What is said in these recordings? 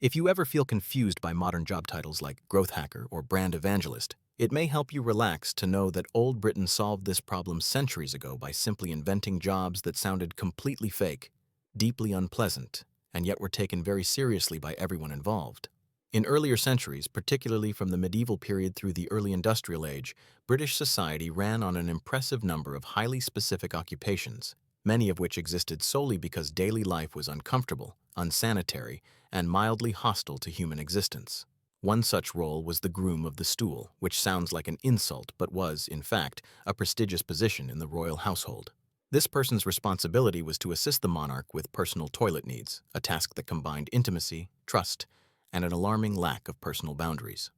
If you ever feel confused by modern job titles like growth hacker or brand evangelist, it may help you relax to know that old Britain solved this problem centuries ago by simply inventing jobs that sounded completely fake, deeply unpleasant, and yet were taken very seriously by everyone involved. In earlier centuries, particularly from the medieval period through the early industrial age, British society ran on an impressive number of highly specific occupations, many of which existed solely because daily life was uncomfortable, unsanitary, and mildly hostile to human existence. One such role was the groom of the stool, which sounds like an insult but was, in fact, a prestigious position in the royal household. This person's responsibility was to assist the monarch with personal toilet needs, a task that combined intimacy, trust, and an alarming lack of personal boundaries.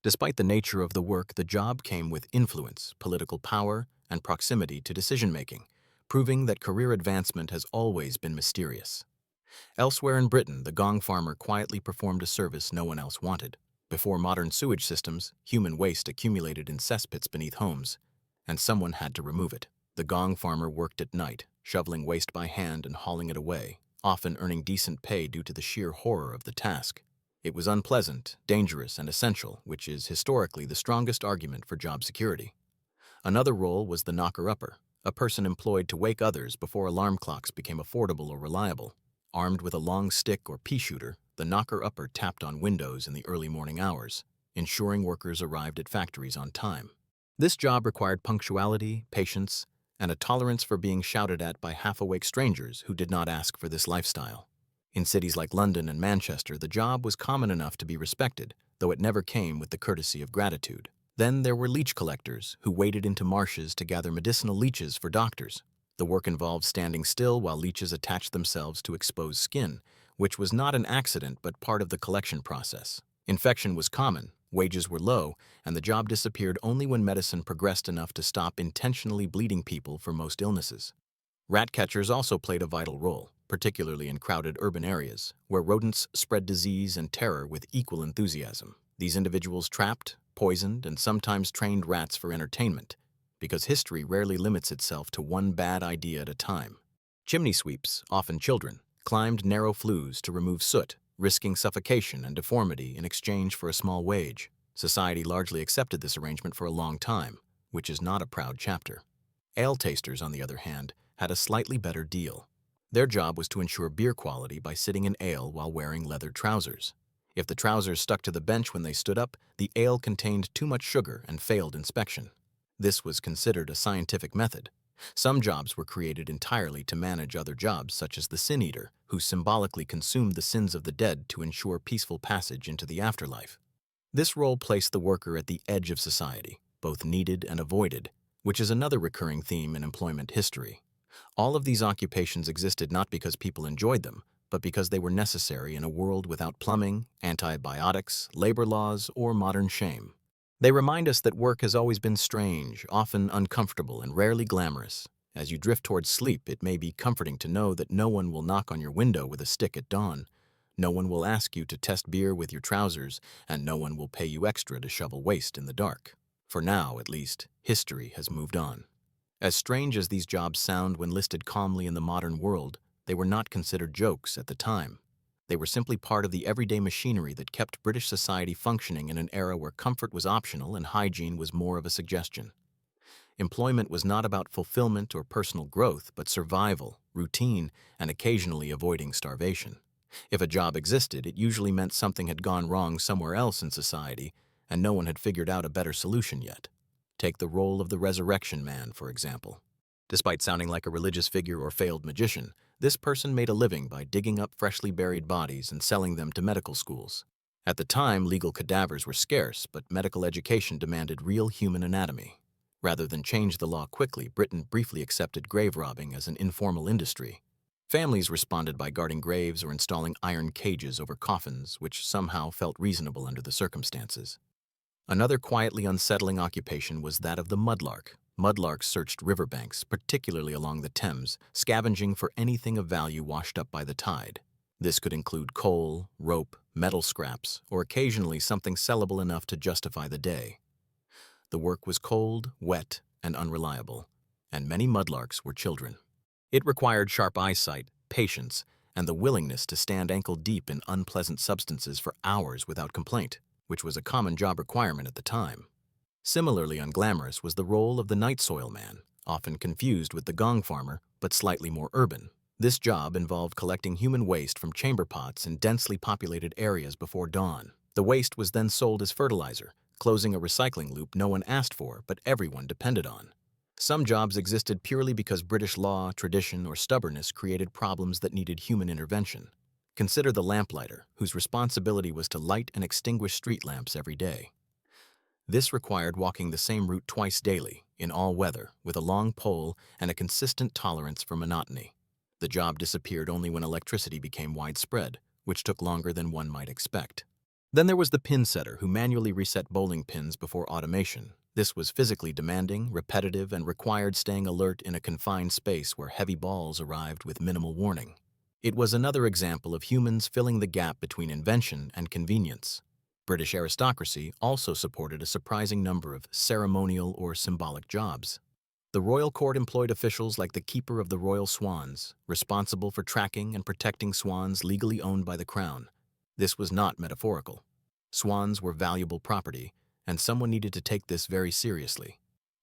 Despite the nature of the work, the job came with influence, political power, and proximity to decision-making, proving that career advancement has always been mysterious. Elsewhere in Britain, the gong farmer quietly performed a service no one else wanted. Before modern sewage systems, human waste accumulated in cesspits beneath homes, and someone had to remove it. The gong farmer worked at night, shoveling waste by hand and hauling it away, often earning decent pay due to the sheer horror of the task. It was unpleasant, dangerous, and essential, which is historically the strongest argument for job security. Another role was the knocker-upper, a person employed to wake others before alarm clocks became affordable or reliable. Armed with a long stick or pea shooter, the knocker-upper tapped on windows in the early morning hours, ensuring workers arrived at factories on time. This job required punctuality, patience, and a tolerance for being shouted at by half-awake strangers who did not ask for this lifestyle. In cities like London and Manchester, the job was common enough to be respected, though it never came with the courtesy of gratitude. Then there were leech collectors, who waded into marshes to gather medicinal leeches for doctors. The work involved standing still while leeches attached themselves to exposed skin, which was not an accident but part of the collection process. Infection was common, wages were low, and the job disappeared only when medicine progressed enough to stop intentionally bleeding people for most illnesses. Rat catchers also played a vital role, particularly in crowded urban areas, where rodents spread disease and terror with equal enthusiasm. These individuals trapped, poisoned, and sometimes trained rats for entertainment, because history rarely limits itself to one bad idea at a time. Chimney sweeps, often children, climbed narrow flues to remove soot, risking suffocation and deformity in exchange for a small wage. Society largely accepted this arrangement for a long time, which is not a proud chapter. Ale tasters, on the other hand, had a slightly better deal. Their job was to ensure beer quality by sitting in ale while wearing leather trousers. If the trousers stuck to the bench when they stood up, the ale contained too much sugar and failed inspection. This was considered a scientific method. Some jobs were created entirely to manage other jobs, such as the sin eater, who symbolically consumed the sins of the dead to ensure peaceful passage into the afterlife. This role placed the worker at the edge of society, both needed and avoided, which is another recurring theme in employment history. All of these occupations existed not because people enjoyed them, but because they were necessary in a world without plumbing, antibiotics, labor laws, or modern shame. They remind us that work has always been strange, often uncomfortable, and rarely glamorous. As you drift towards sleep, it may be comforting to know that no one will knock on your window with a stick at dawn. No one will ask you to test beer with your trousers, and no one will pay you extra to shovel waste in the dark. For now, at least, history has moved on. As strange as these jobs sound when listed calmly in the modern world, they were not considered jokes at the time. They were simply part of the everyday machinery that kept British society functioning in an era where comfort was optional and hygiene was more of a suggestion. Employment was not about fulfillment or personal growth, but survival, routine, and occasionally avoiding starvation. If a job existed, it usually meant something had gone wrong somewhere else in society, and no one had figured out a better solution yet. Take the role of the resurrection man, for example. Despite sounding like a religious figure or failed magician, this person made a living by digging up freshly buried bodies and selling them to medical schools. At the time, legal cadavers were scarce, but medical education demanded real human anatomy. Rather than change the law quickly, Britain briefly accepted grave robbing as an informal industry. Families responded by guarding graves or installing iron cages over coffins, which somehow felt reasonable under the circumstances. Another quietly unsettling occupation was that of the mudlark. Mudlarks searched riverbanks, particularly along the Thames, scavenging for anything of value washed up by the tide. This could include coal, rope, metal scraps, or occasionally something sellable enough to justify the day. The work was cold, wet, and unreliable, and many mudlarks were children. It required sharp eyesight, patience, and the willingness to stand ankle-deep in unpleasant substances for hours without complaint, which was a common job requirement at the time. Similarly unglamorous was the role of the night soil man, often confused with the gong farmer, but slightly more urban. This job involved collecting human waste from chamber pots in densely populated areas before dawn. The waste was then sold as fertilizer, closing a recycling loop no one asked for but everyone depended on. Some jobs existed purely because British law, tradition, or stubbornness created problems that needed human intervention. Consider the lamplighter, whose responsibility was to light and extinguish street lamps every day. This required walking the same route twice daily, in all weather, with a long pole and a consistent tolerance for monotony. The job disappeared only when electricity became widespread, which took longer than one might expect. Then there was the pin setter who manually reset bowling pins before automation. This was physically demanding, repetitive, and required staying alert in a confined space where heavy balls arrived with minimal warning. It was another example of humans filling the gap between invention and convenience. British aristocracy also supported a surprising number of ceremonial or symbolic jobs. The royal court employed officials like the keeper of the royal swans, responsible for tracking and protecting swans legally owned by the crown. This was not metaphorical. Swans were valuable property, and someone needed to take this very seriously.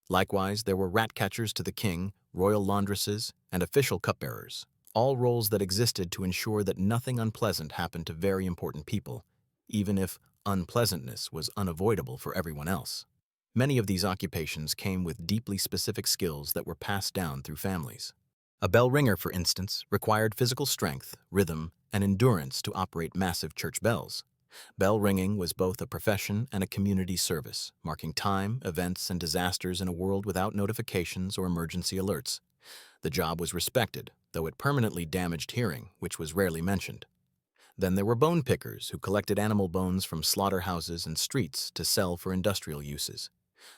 Likewise, there were rat catchers to the king, royal laundresses, and official cupbearers, all roles that existed to ensure that nothing unpleasant happened to very important people, even if unpleasantness was unavoidable for everyone else. Many of these occupations came with deeply specific skills that were passed down through families. A bell ringer, for instance, required physical strength, rhythm, and endurance to operate massive church bells. Bell ringing was both a profession and a community service, marking time, events, and disasters in a world without notifications or emergency alerts. The job was respected, though it permanently damaged hearing, which was rarely mentioned. Then there were bone pickers who collected animal bones from slaughterhouses and streets to sell for industrial uses.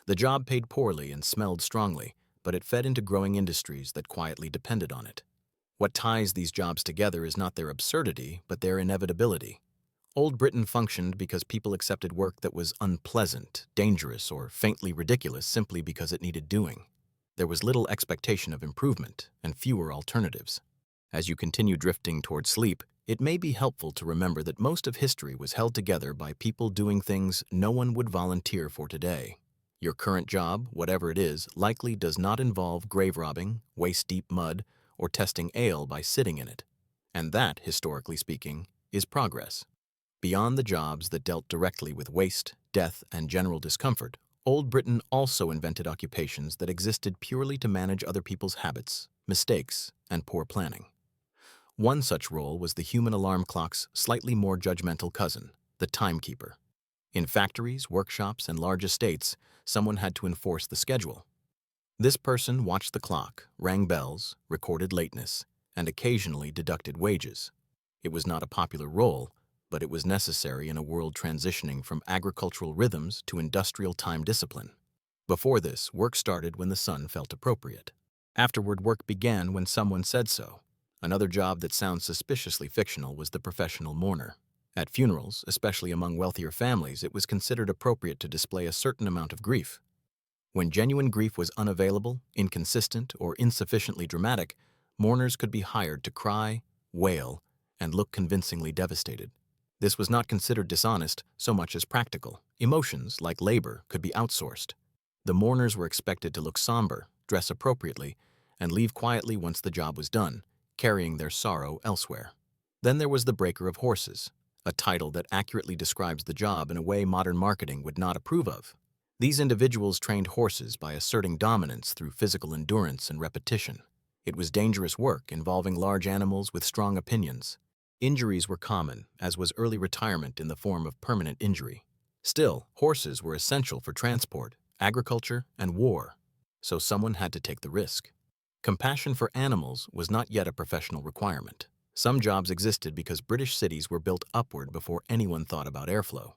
The job paid poorly and smelled strongly, but it fed into growing industries that quietly depended on it. What ties these jobs together is not their absurdity, but their inevitability. Old Britain functioned because people accepted work that was unpleasant, dangerous, or faintly ridiculous simply because it needed doing. There was little expectation of improvement and fewer alternatives. As you continue drifting toward sleep, it may be helpful to remember that most of history was held together by people doing things no one would volunteer for today. Your current job, whatever it is, likely does not involve grave robbing, waist-deep mud, or testing ale by sitting in it. And that, historically speaking, is progress. Beyond the jobs that dealt directly with waste, death, and general discomfort, Old Britain also invented occupations that existed purely to manage other people's habits, mistakes, and poor planning. One such role was the human alarm clock's slightly more judgmental cousin, the timekeeper. In factories, workshops, and large estates, someone had to enforce the schedule. This person watched the clock, rang bells, recorded lateness, and occasionally deducted wages. It was not a popular role, but it was necessary in a world transitioning from agricultural rhythms to industrial time discipline. Before this, work started when the sun felt appropriate. Afterward, work began when someone said so. Another job that sounds suspiciously fictional was the professional mourner. At funerals, especially among wealthier families, it was considered appropriate to display a certain amount of grief. When genuine grief was unavailable, inconsistent, or insufficiently dramatic, mourners could be hired to cry, wail, and look convincingly devastated. This was not considered dishonest so much as practical. Emotions, like labor, could be outsourced. The mourners were expected to look somber, dress appropriately, and leave quietly once the job was done, carrying their sorrow elsewhere. Then there was the breaker of horses, a title that accurately describes the job in a way modern marketing would not approve of. These individuals trained horses by asserting dominance through physical endurance and repetition. It was dangerous work involving large animals with strong opinions. Injuries were common, as was early retirement in the form of permanent injury. Still, horses were essential for transport, agriculture, and war, so someone had to take the risk. Compassion for animals was not yet a professional requirement. Some jobs existed because British cities were built upward before anyone thought about airflow.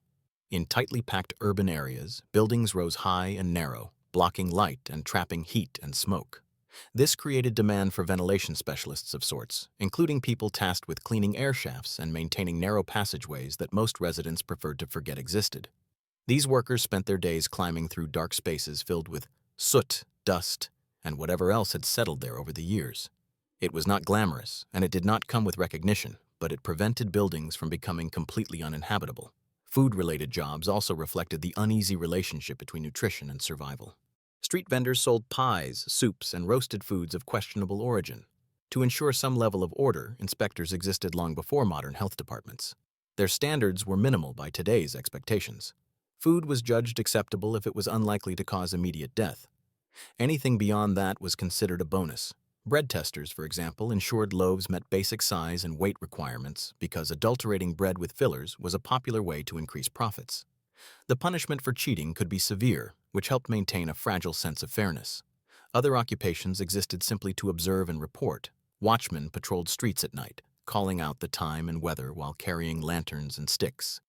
In tightly packed urban areas, buildings rose high and narrow, blocking light and trapping heat and smoke. This created demand for ventilation specialists of sorts, including people tasked with cleaning air shafts and maintaining narrow passageways that most residents preferred to forget existed. These workers spent their days climbing through dark spaces filled with soot, dust, and whatever else had settled there over the years. It was not glamorous, and it did not come with recognition, but it prevented buildings from becoming completely uninhabitable. Food-related jobs also reflected the uneasy relationship between nutrition and survival. Street vendors sold pies, soups, and roasted foods of questionable origin. To ensure some level of order, inspectors existed long before modern health departments. Their standards were minimal by today's expectations. Food was judged acceptable if it was unlikely to cause immediate death. Anything beyond that was considered a bonus. Bread testers, for example, ensured loaves met basic size and weight requirements because adulterating bread with fillers was a popular way to increase profits. The punishment for cheating could be severe, which helped maintain a fragile sense of fairness. Other occupations existed simply to observe and report. Watchmen patrolled streets at night, calling out the time and weather while carrying lanterns and sticks.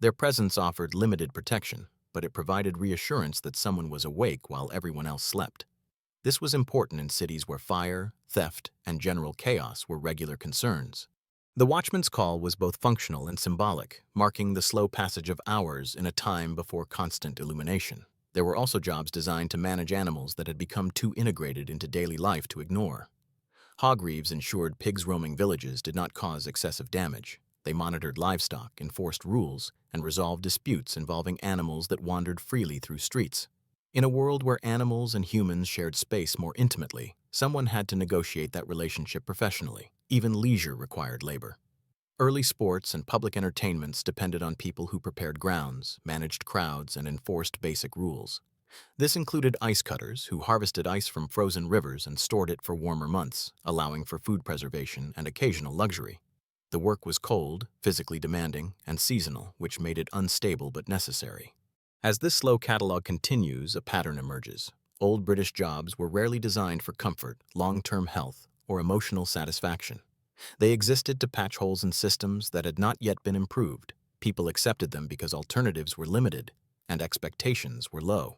Their presence offered limited protection, but it provided reassurance that someone was awake while everyone else slept. This was important in cities where fire, theft, and general chaos were regular concerns. The watchman's call was both functional and symbolic, marking the slow passage of hours in a time before constant illumination. There were also jobs designed to manage animals that had become too integrated into daily life to ignore. Hog reeves ensured pigs roaming villages did not cause excessive damage. They monitored livestock, enforced rules, and resolved disputes involving animals that wandered freely through streets. In a world where animals and humans shared space more intimately, someone had to negotiate that relationship professionally. Even leisure required labor. Early sports and public entertainments depended on people who prepared grounds, managed crowds, and enforced basic rules. This included ice cutters who harvested ice from frozen rivers and stored it for warmer months, allowing for food preservation and occasional luxury. The work was cold, physically demanding, and seasonal, which made it unstable but necessary. As this slow catalog continues, a pattern emerges. Old British jobs were rarely designed for comfort, long-term health, or emotional satisfaction. They existed to patch holes in systems that had not yet been improved. People accepted them because alternatives were limited and expectations were low.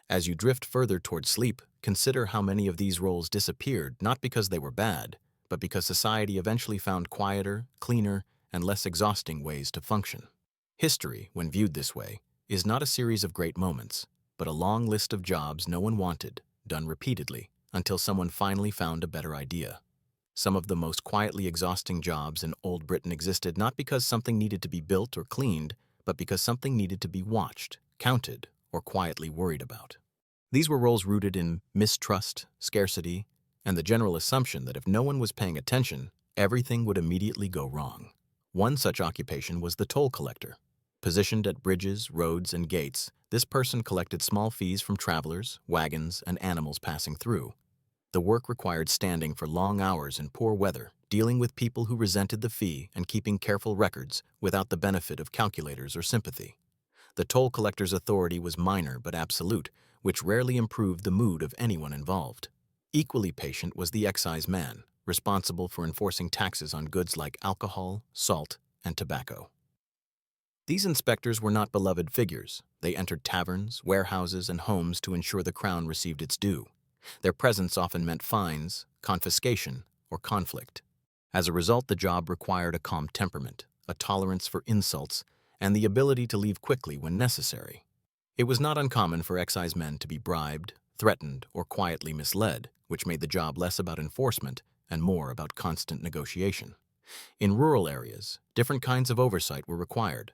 As you drift further toward sleep, consider how many of these roles disappeared not because they were bad, but because society eventually found quieter, cleaner, and less exhausting ways to function. History, when viewed this way, is not a series of great moments, but a long list of jobs no one wanted, done repeatedly, until someone finally found a better idea. Some of the most quietly exhausting jobs in Old Britain existed not because something needed to be built or cleaned, but because something needed to be watched, counted, or quietly worried about. These were roles rooted in mistrust, scarcity, and the general assumption that if no one was paying attention, everything would immediately go wrong. One such occupation was the toll collector. Positioned at bridges, roads, and gates, this person collected small fees from travelers, wagons, and animals passing through. The work required standing for long hours in poor weather, dealing with people who resented the fee and keeping careful records without the benefit of calculators or sympathy. The toll collector's authority was minor but absolute, which rarely improved the mood of anyone involved. Equally patient was the excise man, responsible for enforcing taxes on goods like alcohol, salt, and tobacco. These inspectors were not beloved figures. They entered taverns, warehouses, and homes to ensure the crown received its due. Their presence often meant fines, confiscation, or conflict. As a result, the job required a calm temperament, a tolerance for insults, and the ability to leave quickly when necessary. It was not uncommon for excisemen to be bribed, threatened, or quietly misled, which made the job less about enforcement and more about constant negotiation. In rural areas, different kinds of oversight were required.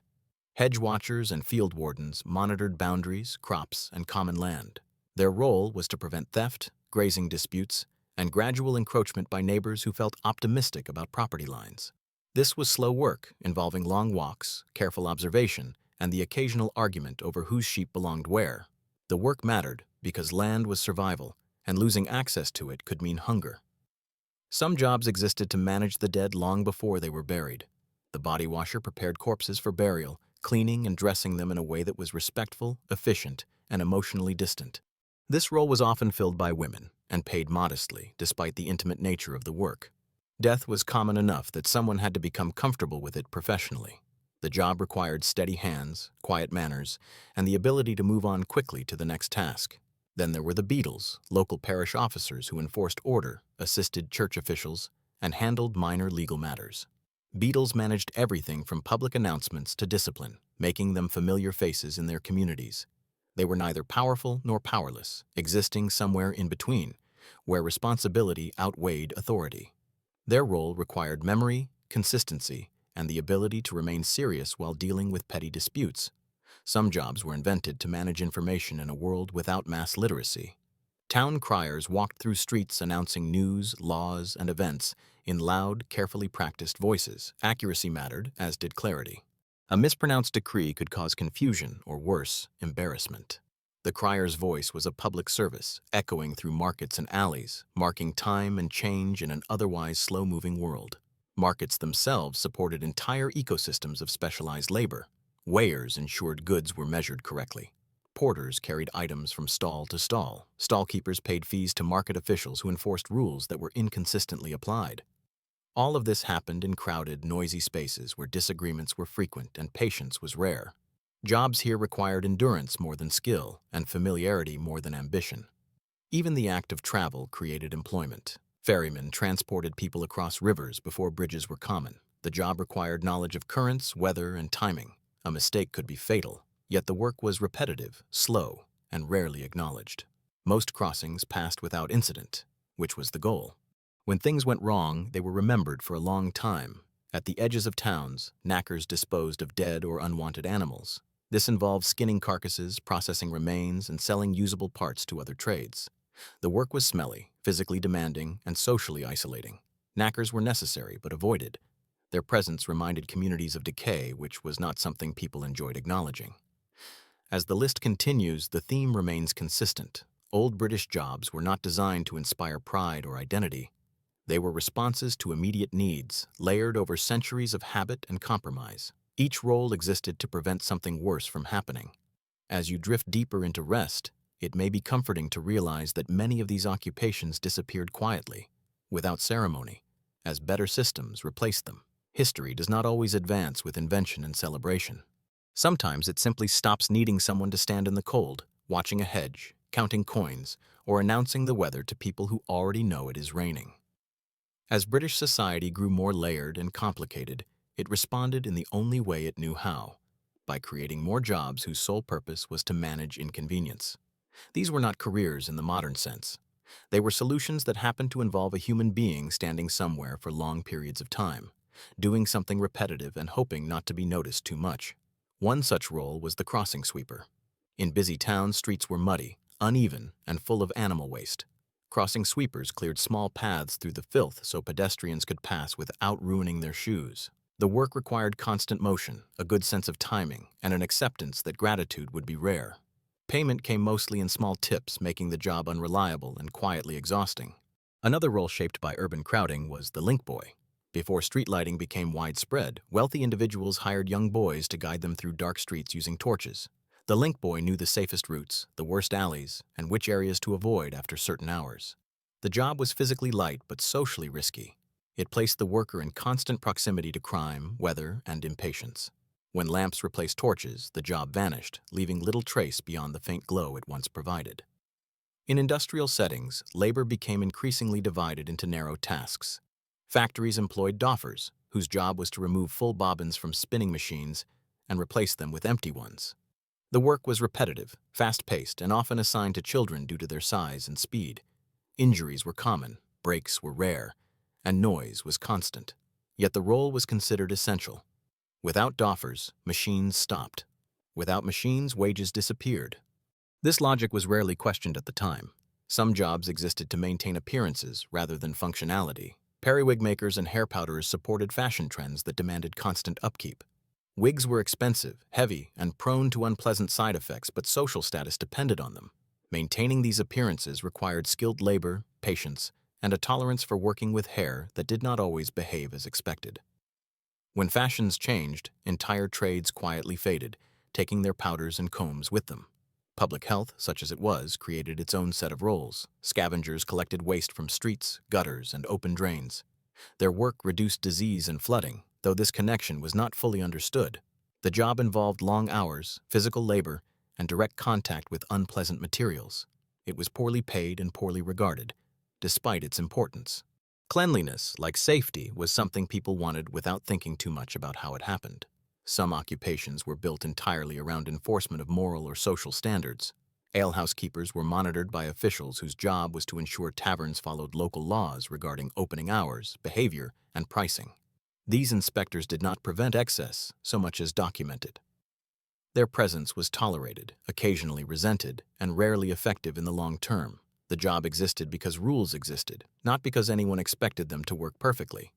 Hedge watchers and field wardens monitored boundaries, crops, and common land. Their role was to prevent theft, grazing disputes, and gradual encroachment by neighbors who felt optimistic about property lines. This was slow work, involving long walks, careful observation, and the occasional argument over whose sheep belonged where. The work mattered because land was survival, and losing access to it could mean hunger. Some jobs existed to manage the dead long before they were buried. The body washer prepared corpses for burial, cleaning and dressing them in a way that was respectful, efficient, and emotionally distant. This role was often filled by women, and paid modestly, despite the intimate nature of the work. Death was common enough that someone had to become comfortable with it professionally. The job required steady hands, quiet manners, and the ability to move on quickly to the next task. Then there were the beadles, local parish officers who enforced order, assisted church officials, and handled minor legal matters. Beadles managed everything from public announcements to discipline, making them familiar faces in their communities. They were neither powerful nor powerless, existing somewhere in between, where responsibility outweighed authority. Their role required memory, consistency, and the ability to remain serious while dealing with petty disputes. Some jobs were invented to manage information in a world without mass literacy. Town criers walked through streets announcing news, laws, and events in loud, carefully practiced voices. Accuracy mattered, as did clarity. A mispronounced decree could cause confusion or, worse, embarrassment. The crier's voice was a public service, echoing through markets and alleys, marking time and change in an otherwise slow-moving world. Markets themselves supported entire ecosystems of specialized labor. Weighers ensured goods were measured correctly. Porters carried items from stall to stall. Stallkeepers paid fees to market officials who enforced rules that were inconsistently applied. All of this happened in crowded, noisy spaces where disagreements were frequent and patience was rare. Jobs here required endurance more than skill and familiarity more than ambition. Even the act of travel created employment. Ferrymen transported people across rivers before bridges were common. The job required knowledge of currents, weather, and timing. A mistake could be fatal, yet the work was repetitive, slow, and rarely acknowledged. Most crossings passed without incident, which was the goal. When things went wrong, they were remembered for a long time. At the edges of towns, knackers disposed of dead or unwanted animals. This involved skinning carcasses, processing remains, and selling usable parts to other trades. The work was smelly, physically demanding, and socially isolating. Knackers were necessary but avoided. Their presence reminded communities of decay, which was not something people enjoyed acknowledging. As the list continues, the theme remains consistent. Old British jobs were not designed to inspire pride or identity. They were responses to immediate needs, layered over centuries of habit and compromise. Each role existed to prevent something worse from happening. As you drift deeper into rest, it may be comforting to realize that many of these occupations disappeared quietly, without ceremony, as better systems replaced them. History does not always advance with invention and celebration. Sometimes it simply stops needing someone to stand in the cold, watching a hedge, counting coins, or announcing the weather to people who already know it is raining. As British society grew more layered and complicated, it responded in the only way it knew how, by creating more jobs whose sole purpose was to manage inconvenience. These were not careers in the modern sense. They were solutions that happened to involve a human being standing somewhere for long periods of time, doing something repetitive and hoping not to be noticed too much. One such role was the crossing sweeper. In busy towns, streets were muddy, uneven, and full of animal waste. Crossing sweepers cleared small paths through the filth so pedestrians could pass without ruining their shoes. The work required constant motion, a good sense of timing, and an acceptance that gratitude would be rare. Payment came mostly in small tips, making the job unreliable and quietly exhausting. Another role shaped by urban crowding was the link boy. Before street lighting became widespread, wealthy individuals hired young boys to guide them through dark streets using torches. The link boy knew the safest routes, the worst alleys, and which areas to avoid after certain hours. The job was physically light but socially risky. It placed the worker in constant proximity to crime, weather, and impatience. When lamps replaced torches, the job vanished, leaving little trace beyond the faint glow it once provided. In industrial settings, labor became increasingly divided into narrow tasks. Factories employed doffers, whose job was to remove full bobbins from spinning machines and replace them with empty ones. The work was repetitive, fast-paced, and often assigned to children due to their size and speed. Injuries were common, breaks were rare, and noise was constant. Yet the role was considered essential. Without doffers, machines stopped. Without machines, wages disappeared. This logic was rarely questioned at the time. Some jobs existed to maintain appearances rather than functionality. Periwig makers and hair powderers supported fashion trends that demanded constant upkeep. Wigs were expensive, heavy, and prone to unpleasant side effects, but social status depended on them. Maintaining these appearances required skilled labor, patience, and a tolerance for working with hair that did not always behave as expected. When fashions changed, entire trades quietly faded, taking their powders and combs with them. Public health, such as it was, created its own set of roles. Scavengers collected waste from streets, gutters, and open drains. Their work reduced disease and flooding, though this connection was not fully understood. The job involved long hours, physical labor, and direct contact with unpleasant materials. It was poorly paid and poorly regarded, despite its importance. Cleanliness, like safety, was something people wanted without thinking too much about how it happened. Some occupations were built entirely around enforcement of moral or social standards. Alehouse keepers were monitored by officials whose job was to ensure taverns followed local laws regarding opening hours, behavior, and pricing. These inspectors did not prevent excess so much as document it. Their presence was tolerated, occasionally resented, and rarely effective in the long term. The job existed because rules existed, not because anyone expected them to work perfectly.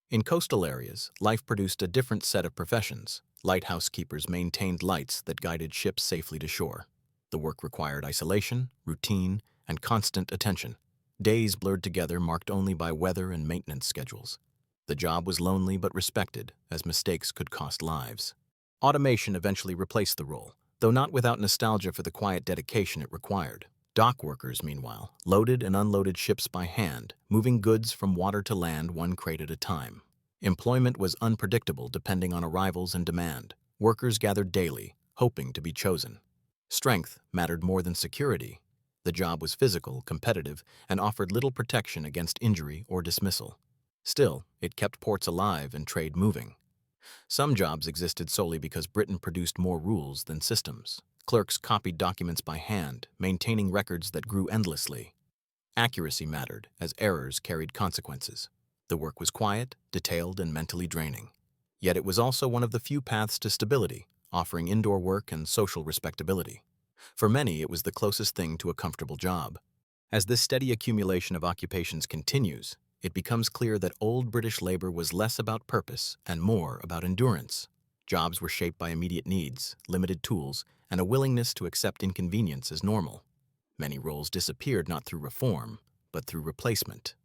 In coastal areas, life produced a different set of professions. Lighthouse keepers maintained lights that guided ships safely to shore. The work required isolation, routine, and constant attention. Days blurred together, marked only by weather and maintenance schedules. The job was lonely but respected, as mistakes could cost lives. Automation eventually replaced the role, though not without nostalgia for the quiet dedication it required. Dock workers, meanwhile, loaded and unloaded ships by hand, moving goods from water to land one crate at a time. Employment was unpredictable depending on arrivals and demand. Workers gathered daily, hoping to be chosen. Strength mattered more than security. The job was physical, competitive, and offered little protection against injury or dismissal. Still, it kept ports alive and trade moving. Some jobs existed solely because Britain produced more rules than systems. Clerks copied documents by hand, maintaining records that grew endlessly. Accuracy mattered, as errors carried consequences. The work was quiet, detailed, and mentally draining. Yet it was also one of the few paths to stability, offering indoor work and social respectability. For many, it was the closest thing to a comfortable job. As this steady accumulation of occupations continues, it becomes clear that old British labor was less about purpose and more about endurance. Jobs were shaped by immediate needs, limited tools, and a willingness to accept inconvenience as normal. Many roles disappeared not through reform, but through replacement.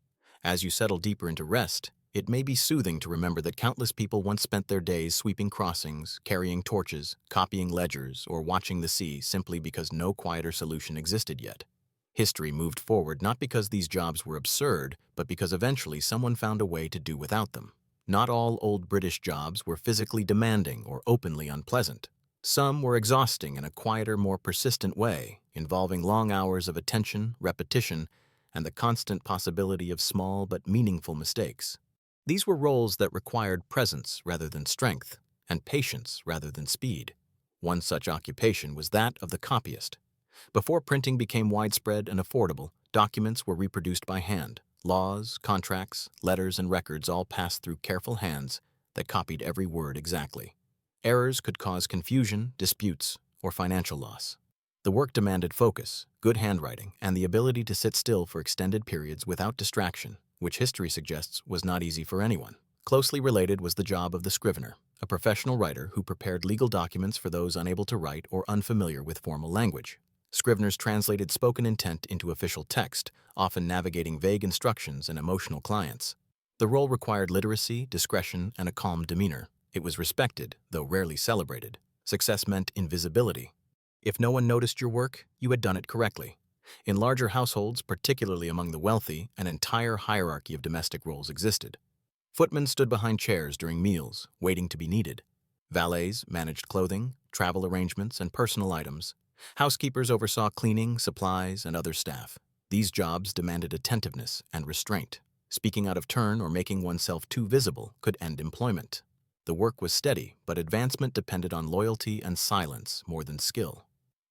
As you settle deeper into rest, it may be soothing to remember that countless people once spent their days sweeping crossings, carrying torches, copying ledgers, or watching the sea simply because no quieter solution existed yet. History moved forward not because these jobs were absurd, but because eventually someone found a way to do without them. Not all old British jobs were physically demanding or openly unpleasant. Some were exhausting in a quieter, more persistent way, involving long hours of attention, repetition, and the constant possibility of small but meaningful mistakes. These were roles that required presence rather than strength, and patience rather than speed. One such occupation was that of the copyist. Before printing became widespread and affordable, documents were reproduced by hand. Laws, contracts, letters, and records all passed through careful hands that copied every word exactly. Errors could cause confusion, disputes, or financial loss. The work demanded focus, good handwriting, and the ability to sit still for extended periods without distraction, which history suggests was not easy for anyone. Closely related was the job of the scrivener, a professional writer who prepared legal documents for those unable to write or unfamiliar with formal language. Scriveners translated spoken intent into official text, often navigating vague instructions and emotional clients. The role required literacy, discretion, and a calm demeanor. It was respected, though rarely celebrated. Success meant invisibility. If no one noticed your work, you had done it correctly. In larger households, particularly among the wealthy, an entire hierarchy of domestic roles existed. Footmen stood behind chairs during meals, waiting to be needed. Valets managed clothing, travel arrangements, and personal items. Housekeepers oversaw cleaning, supplies, and other staff. These jobs demanded attentiveness and restraint. Speaking out of turn or making oneself too visible could end employment. The work was steady, but advancement depended on loyalty and silence more than skill.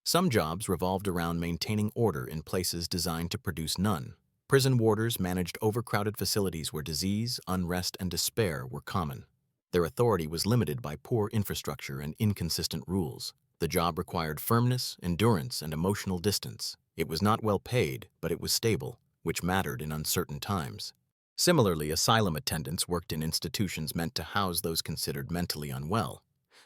Some jobs revolved around maintaining order in places designed to produce none. Prison warders managed overcrowded facilities where disease, unrest, and despair were common. Their authority was limited by poor infrastructure and inconsistent rules. The job required firmness, endurance, and emotional distance. It was not well paid, but it was stable, which mattered in uncertain times. Similarly, asylum attendants worked in institutions meant to house those considered mentally unwell.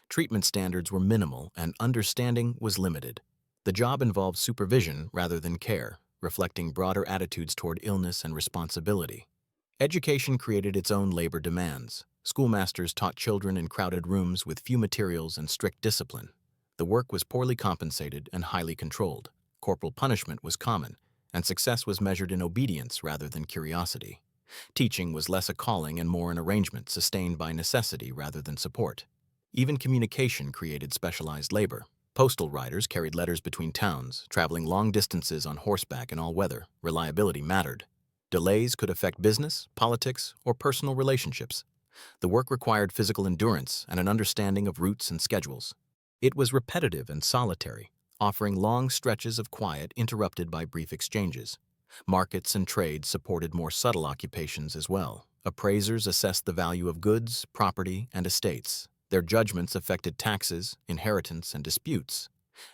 Treatment standards were minimal and understanding was limited. The job involved supervision rather than care, reflecting broader attitudes toward illness and responsibility. Education created its own labor demands. Schoolmasters taught children in crowded rooms with few materials and strict discipline. The work was poorly compensated and highly controlled. Corporal punishment was common, and success was measured in obedience rather than curiosity. Teaching was less a calling and more an arrangement sustained by necessity rather than support. Even communication created specialized labor. Postal riders carried letters between towns, traveling long distances on horseback in all weather. Reliability mattered. Delays could affect business, politics, or personal relationships. The work required physical endurance and an understanding of routes and schedules. It was repetitive and solitary, offering long stretches of quiet interrupted by brief exchanges. Markets and trade supported more subtle occupations as well. Appraisers assessed the value of goods, property, and estates. Their judgments affected taxes, inheritance, and disputes.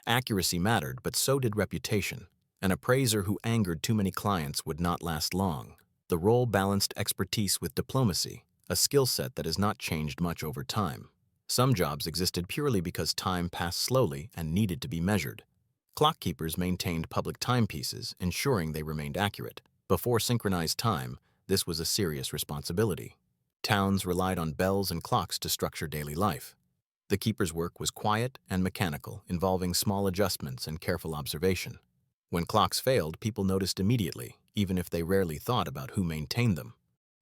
Accuracy mattered, but so did reputation. An appraiser who angered too many clients would not last long. The role balanced expertise with diplomacy, a skill set that has not changed much over time. Some jobs existed purely because time passed slowly and needed to be measured. Clock keepers maintained public timepieces, ensuring they remained accurate. Before synchronized time, this was a serious responsibility. Towns relied on bells and clocks to structure daily life. The keeper's work was quiet and mechanical, involving small adjustments and careful observation. When clocks failed, people noticed immediately, even if they rarely thought about who maintained them.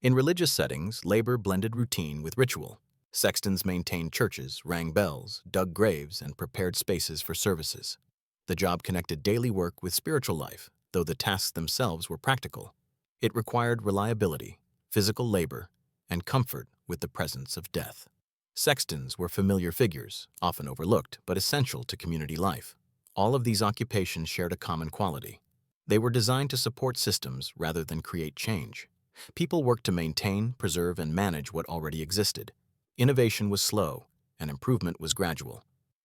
In religious settings, labor blended routine with ritual. Sextons maintained churches, rang bells, dug graves, and prepared spaces for services. The job connected daily work with spiritual life, though the tasks themselves were practical. It required reliability, physical labor, and comfort with the presence of death. Sextons were familiar figures, often overlooked, but essential to community life. All of these occupations shared a common quality. They were designed to support systems rather than create change. People worked to maintain, preserve, and manage what already existed. Innovation was slow, and improvement was gradual.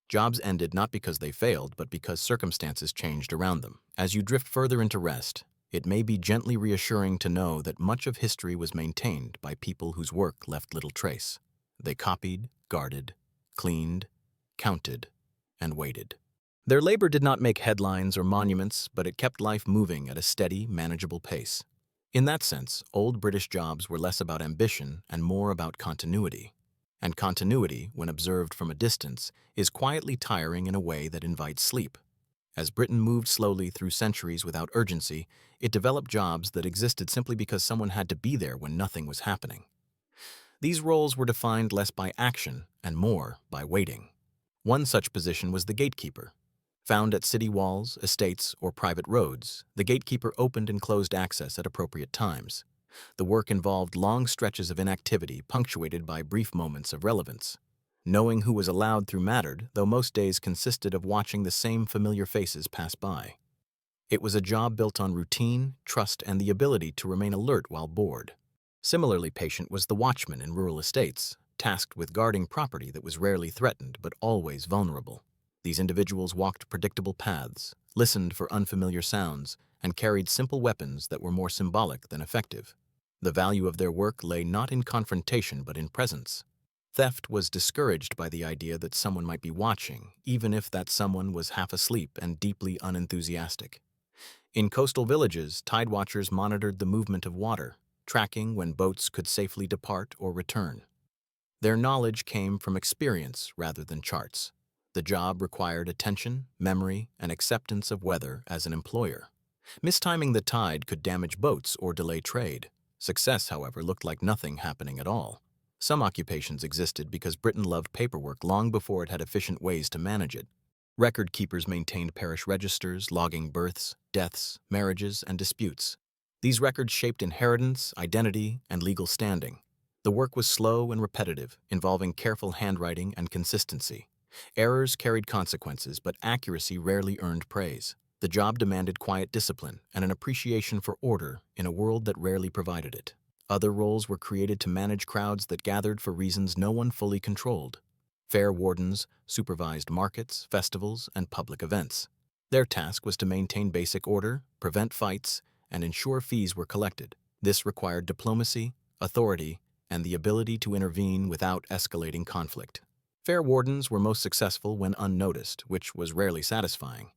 Jobs ended not because they failed, but because circumstances changed around them. As you drift further into rest, it may be gently reassuring to know that much of history was maintained by people whose work left little trace. They copied, guarded, cleaned, counted, and waited. Their labor did not make headlines or monuments, but it kept life moving at a steady, manageable pace. In that sense, old British jobs were less about ambition and more about continuity. And continuity, when observed from a distance, is quietly tiring in a way that invites sleep. As Britain moved slowly through centuries without urgency, it developed jobs that existed simply because someone had to be there when nothing was happening. These roles were defined less by action and more by waiting. One such position was the gatekeeper. Found at city walls, estates, or private roads, the gatekeeper opened and closed access at appropriate times. The work involved long stretches of inactivity punctuated by brief moments of relevance. Knowing who was allowed through mattered, though most days consisted of watching the same familiar faces pass by. It was a job built on routine, trust, and the ability to remain alert while bored. Similarly patient was the watchman in rural estates, tasked with guarding property that was rarely threatened but always vulnerable. These individuals walked predictable paths, listened for unfamiliar sounds, and carried simple weapons that were more symbolic than effective. The value of their work lay not in confrontation but in presence. Theft was discouraged by the idea that someone might be watching, even if that someone was half asleep and deeply unenthusiastic. In coastal villages, tide watchers monitored the movement of water, tracking when boats could safely depart or return. Their knowledge came from experience rather than charts. The job required attention, memory, and acceptance of weather as an employer. Mistiming the tide could damage boats or delay trade. Success, however, looked like nothing happening at all. Some occupations existed because Britain loved paperwork long before it had efficient ways to manage it. Record keepers maintained parish registers, logging births, deaths, marriages, and disputes. These records shaped inheritance, identity, and legal standing. The work was slow and repetitive, involving careful handwriting and consistency. Errors carried consequences, but accuracy rarely earned praise. The job demanded quiet discipline and an appreciation for order in a world that rarely provided it. Other roles were created to manage crowds that gathered for reasons no one fully controlled. Fair wardens supervised markets, festivals, and public events. Their task was to maintain basic order, prevent fights, and ensure fees were collected. This required diplomacy, authority, and the ability to intervene without escalating conflict. Fair wardens were most successful when unnoticed, which was rarely satisfying.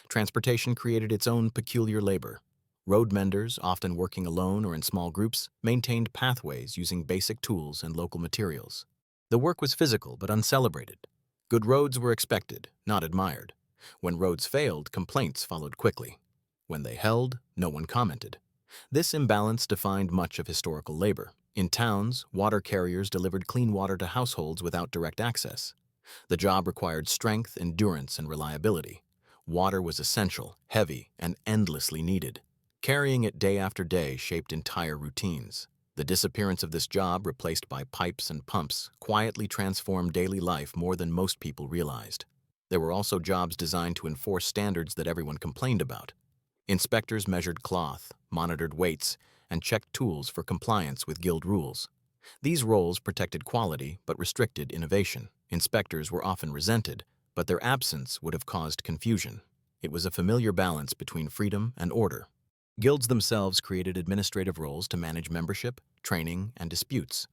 Transportation created its own peculiar labor. Road menders, often working alone or in small groups, maintained pathways using basic tools and local materials. The work was physical but uncelebrated. Good roads were expected, not admired. When roads failed, complaints followed quickly. When they held, no one commented. This imbalance defined much of historical labor. In towns, water carriers delivered clean water to households without direct access. The job required strength, endurance, and reliability. Water was essential, heavy, and endlessly needed. Carrying it day after day shaped entire routines. The disappearance of this job, replaced by pipes and pumps, quietly transformed daily life more than most people realized. There were also jobs designed to enforce standards that everyone complained about. Inspectors measured cloth, monitored weights, and checked tools for compliance with guild rules. These roles protected quality but restricted innovation. Inspectors were often resented, but their absence would have caused confusion. It was a familiar balance between freedom and order. Guilds themselves created administrative roles to manage membership, training, and disputes.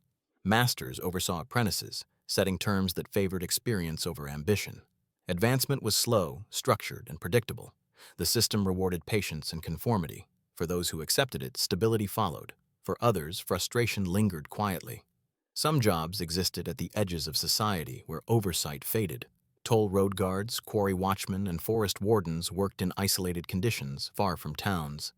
Masters oversaw apprentices, setting terms that favored experience over ambition. Advancement was slow, structured, and predictable. The system rewarded patience and conformity. For those who accepted it, stability followed. For others, frustration lingered quietly. Some jobs existed at the edges of society where oversight faded. Toll road guards, quarry watchmen, and forest wardens worked in isolated conditions, far from towns.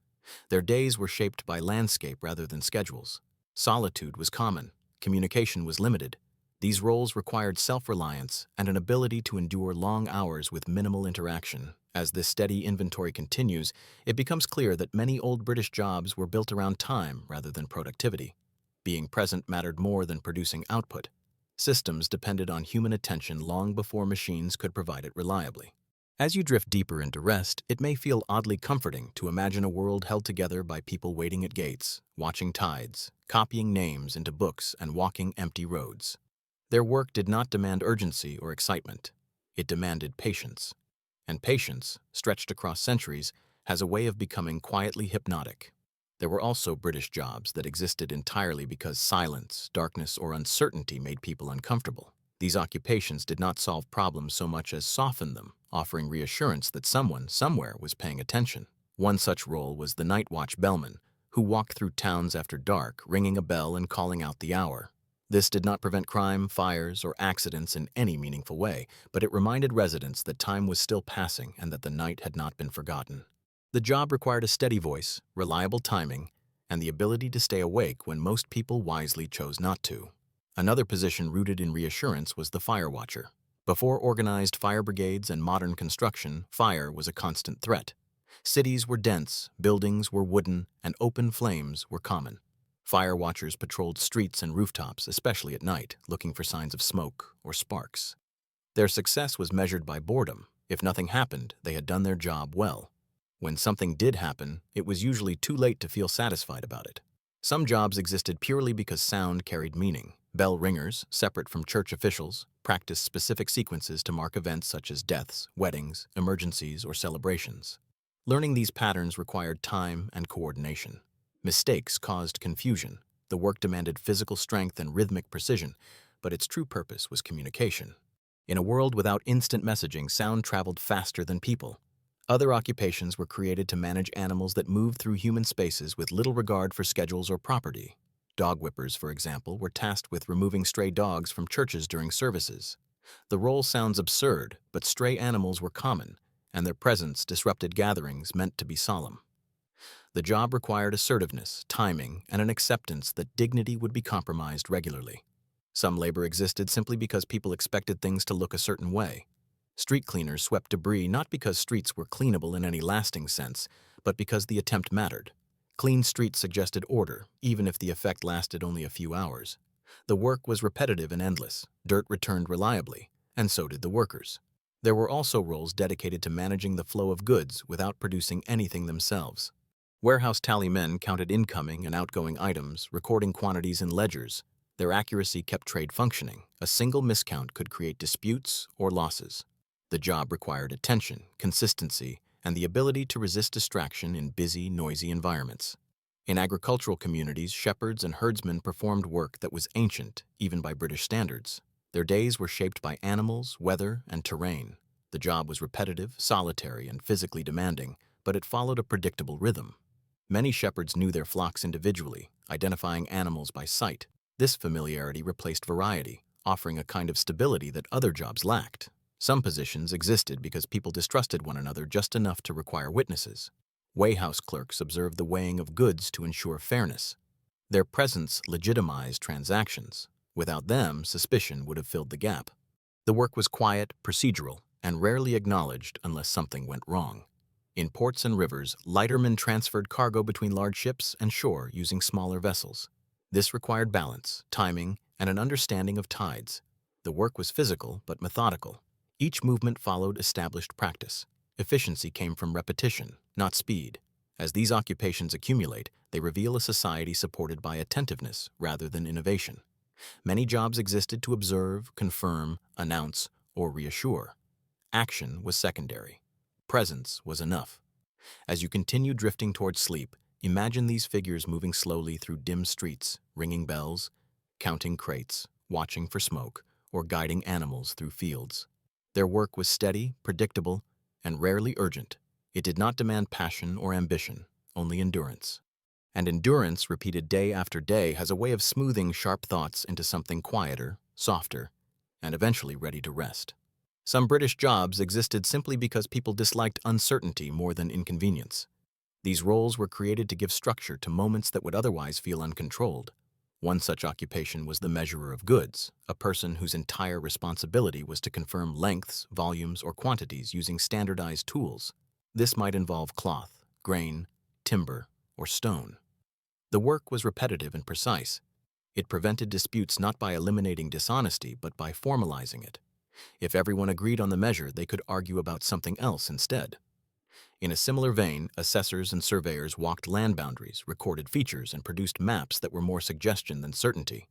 Their days were shaped by landscape rather than schedules. Solitude was common. Communication was limited. These roles required self-reliance and an ability to endure long hours with minimal interaction. As this steady inventory continues, it becomes clear that many old British jobs were built around time rather than productivity. Being present mattered more than producing output. Systems depended on human attention long before machines could provide it reliably. As you drift deeper into rest, it may feel oddly comforting to imagine a world held together by people waiting at gates, watching tides, copying names into books, and walking empty roads. Their work did not demand urgency or excitement. It demanded patience. And patience, stretched across centuries, has a way of becoming quietly hypnotic. There were also British jobs that existed entirely because silence, darkness, or uncertainty made people uncomfortable. These occupations did not solve problems so much as soften them, offering reassurance that someone, somewhere, was paying attention. One such role was the night watch bellman, who walked through towns after dark, ringing a bell and calling out the hour. This did not prevent crime, fires, or accidents in any meaningful way, but it reminded residents that time was still passing and that the night had not been forgotten. The job required a steady voice, reliable timing, and the ability to stay awake when most people wisely chose not to. Another position rooted in reassurance was the fire watcher. Before organized fire brigades and modern construction, fire was a constant threat. Cities were dense, buildings were wooden, and open flames were common. Fire watchers patrolled streets and rooftops, especially at night, looking for signs of smoke or sparks. Their success was measured by boredom. If nothing happened, they had done their job well. When something did happen, it was usually too late to feel satisfied about it. Some jobs existed purely because sound carried meaning. Bell ringers, separate from church officials, practiced specific sequences to mark events such as deaths, weddings, emergencies, or celebrations. Learning these patterns required time and coordination. Mistakes caused confusion. The work demanded physical strength and rhythmic precision, but its true purpose was communication. In a world without instant messaging, sound traveled faster than people. Other occupations were created to manage animals that moved through human spaces with little regard for schedules or property. Dog whippers, for example, were tasked with removing stray dogs from churches during services. The role sounds absurd, but stray animals were common, and their presence disrupted gatherings meant to be solemn. The job required assertiveness, timing, and an acceptance that dignity would be compromised regularly. Some labor existed simply because people expected things to look a certain way. Street cleaners swept debris not because streets were cleanable in any lasting sense, but because the attempt mattered. Clean streets suggested order, even if the effect lasted only a few hours. The work was repetitive and endless. Dirt returned reliably, and so did the workers. There were also roles dedicated to managing the flow of goods without producing anything themselves. Warehouse tallymen counted incoming and outgoing items, recording quantities in ledgers. Their accuracy kept trade functioning. A single miscount could create disputes or losses. The job required attention, consistency, and the ability to resist distraction in busy, noisy environments. In agricultural communities, shepherds and herdsmen performed work that was ancient, even by British standards. Their days were shaped by animals, weather, and terrain. The job was repetitive, solitary, and physically demanding, but it followed a predictable rhythm. Many shepherds knew their flocks individually, identifying animals by sight. This familiarity replaced variety, offering a kind of stability that other jobs lacked. Some positions existed because people distrusted one another just enough to require witnesses. Weighhouse clerks observed the weighing of goods to ensure fairness. Their presence legitimized transactions. Without them, suspicion would have filled the gap. The work was quiet, procedural, and rarely acknowledged unless something went wrong. In ports and rivers, lightermen transferred cargo between large ships and shore using smaller vessels. This required balance, timing, and an understanding of tides. The work was physical but methodical. Each movement followed established practice. Efficiency came from repetition, not speed. As these occupations accumulate, they reveal a society supported by attentiveness rather than innovation. Many jobs existed to observe, confirm, announce, or reassure. Action was secondary. Presence was enough. As you continue drifting towards sleep, imagine these figures moving slowly through dim streets, ringing bells, counting crates, watching for smoke, or guiding animals through fields. Their work was steady, predictable, and rarely urgent. It did not demand passion or ambition, only endurance. And endurance, repeated day after day, has a way of smoothing sharp thoughts into something quieter, softer, and eventually ready to rest. Some British jobs existed simply because people disliked uncertainty more than inconvenience. These roles were created to give structure to moments that would otherwise feel uncontrolled. One such occupation was the measurer of goods, a person whose entire responsibility was to confirm lengths, volumes, or quantities using standardized tools. This might involve cloth, grain, timber, or stone. The work was repetitive and precise. It prevented disputes not by eliminating dishonesty, but by formalizing it. If everyone agreed on the measure, they could argue about something else instead. In a similar vein, assessors and surveyors walked land boundaries, recorded features, and produced maps that were more suggestion than certainty.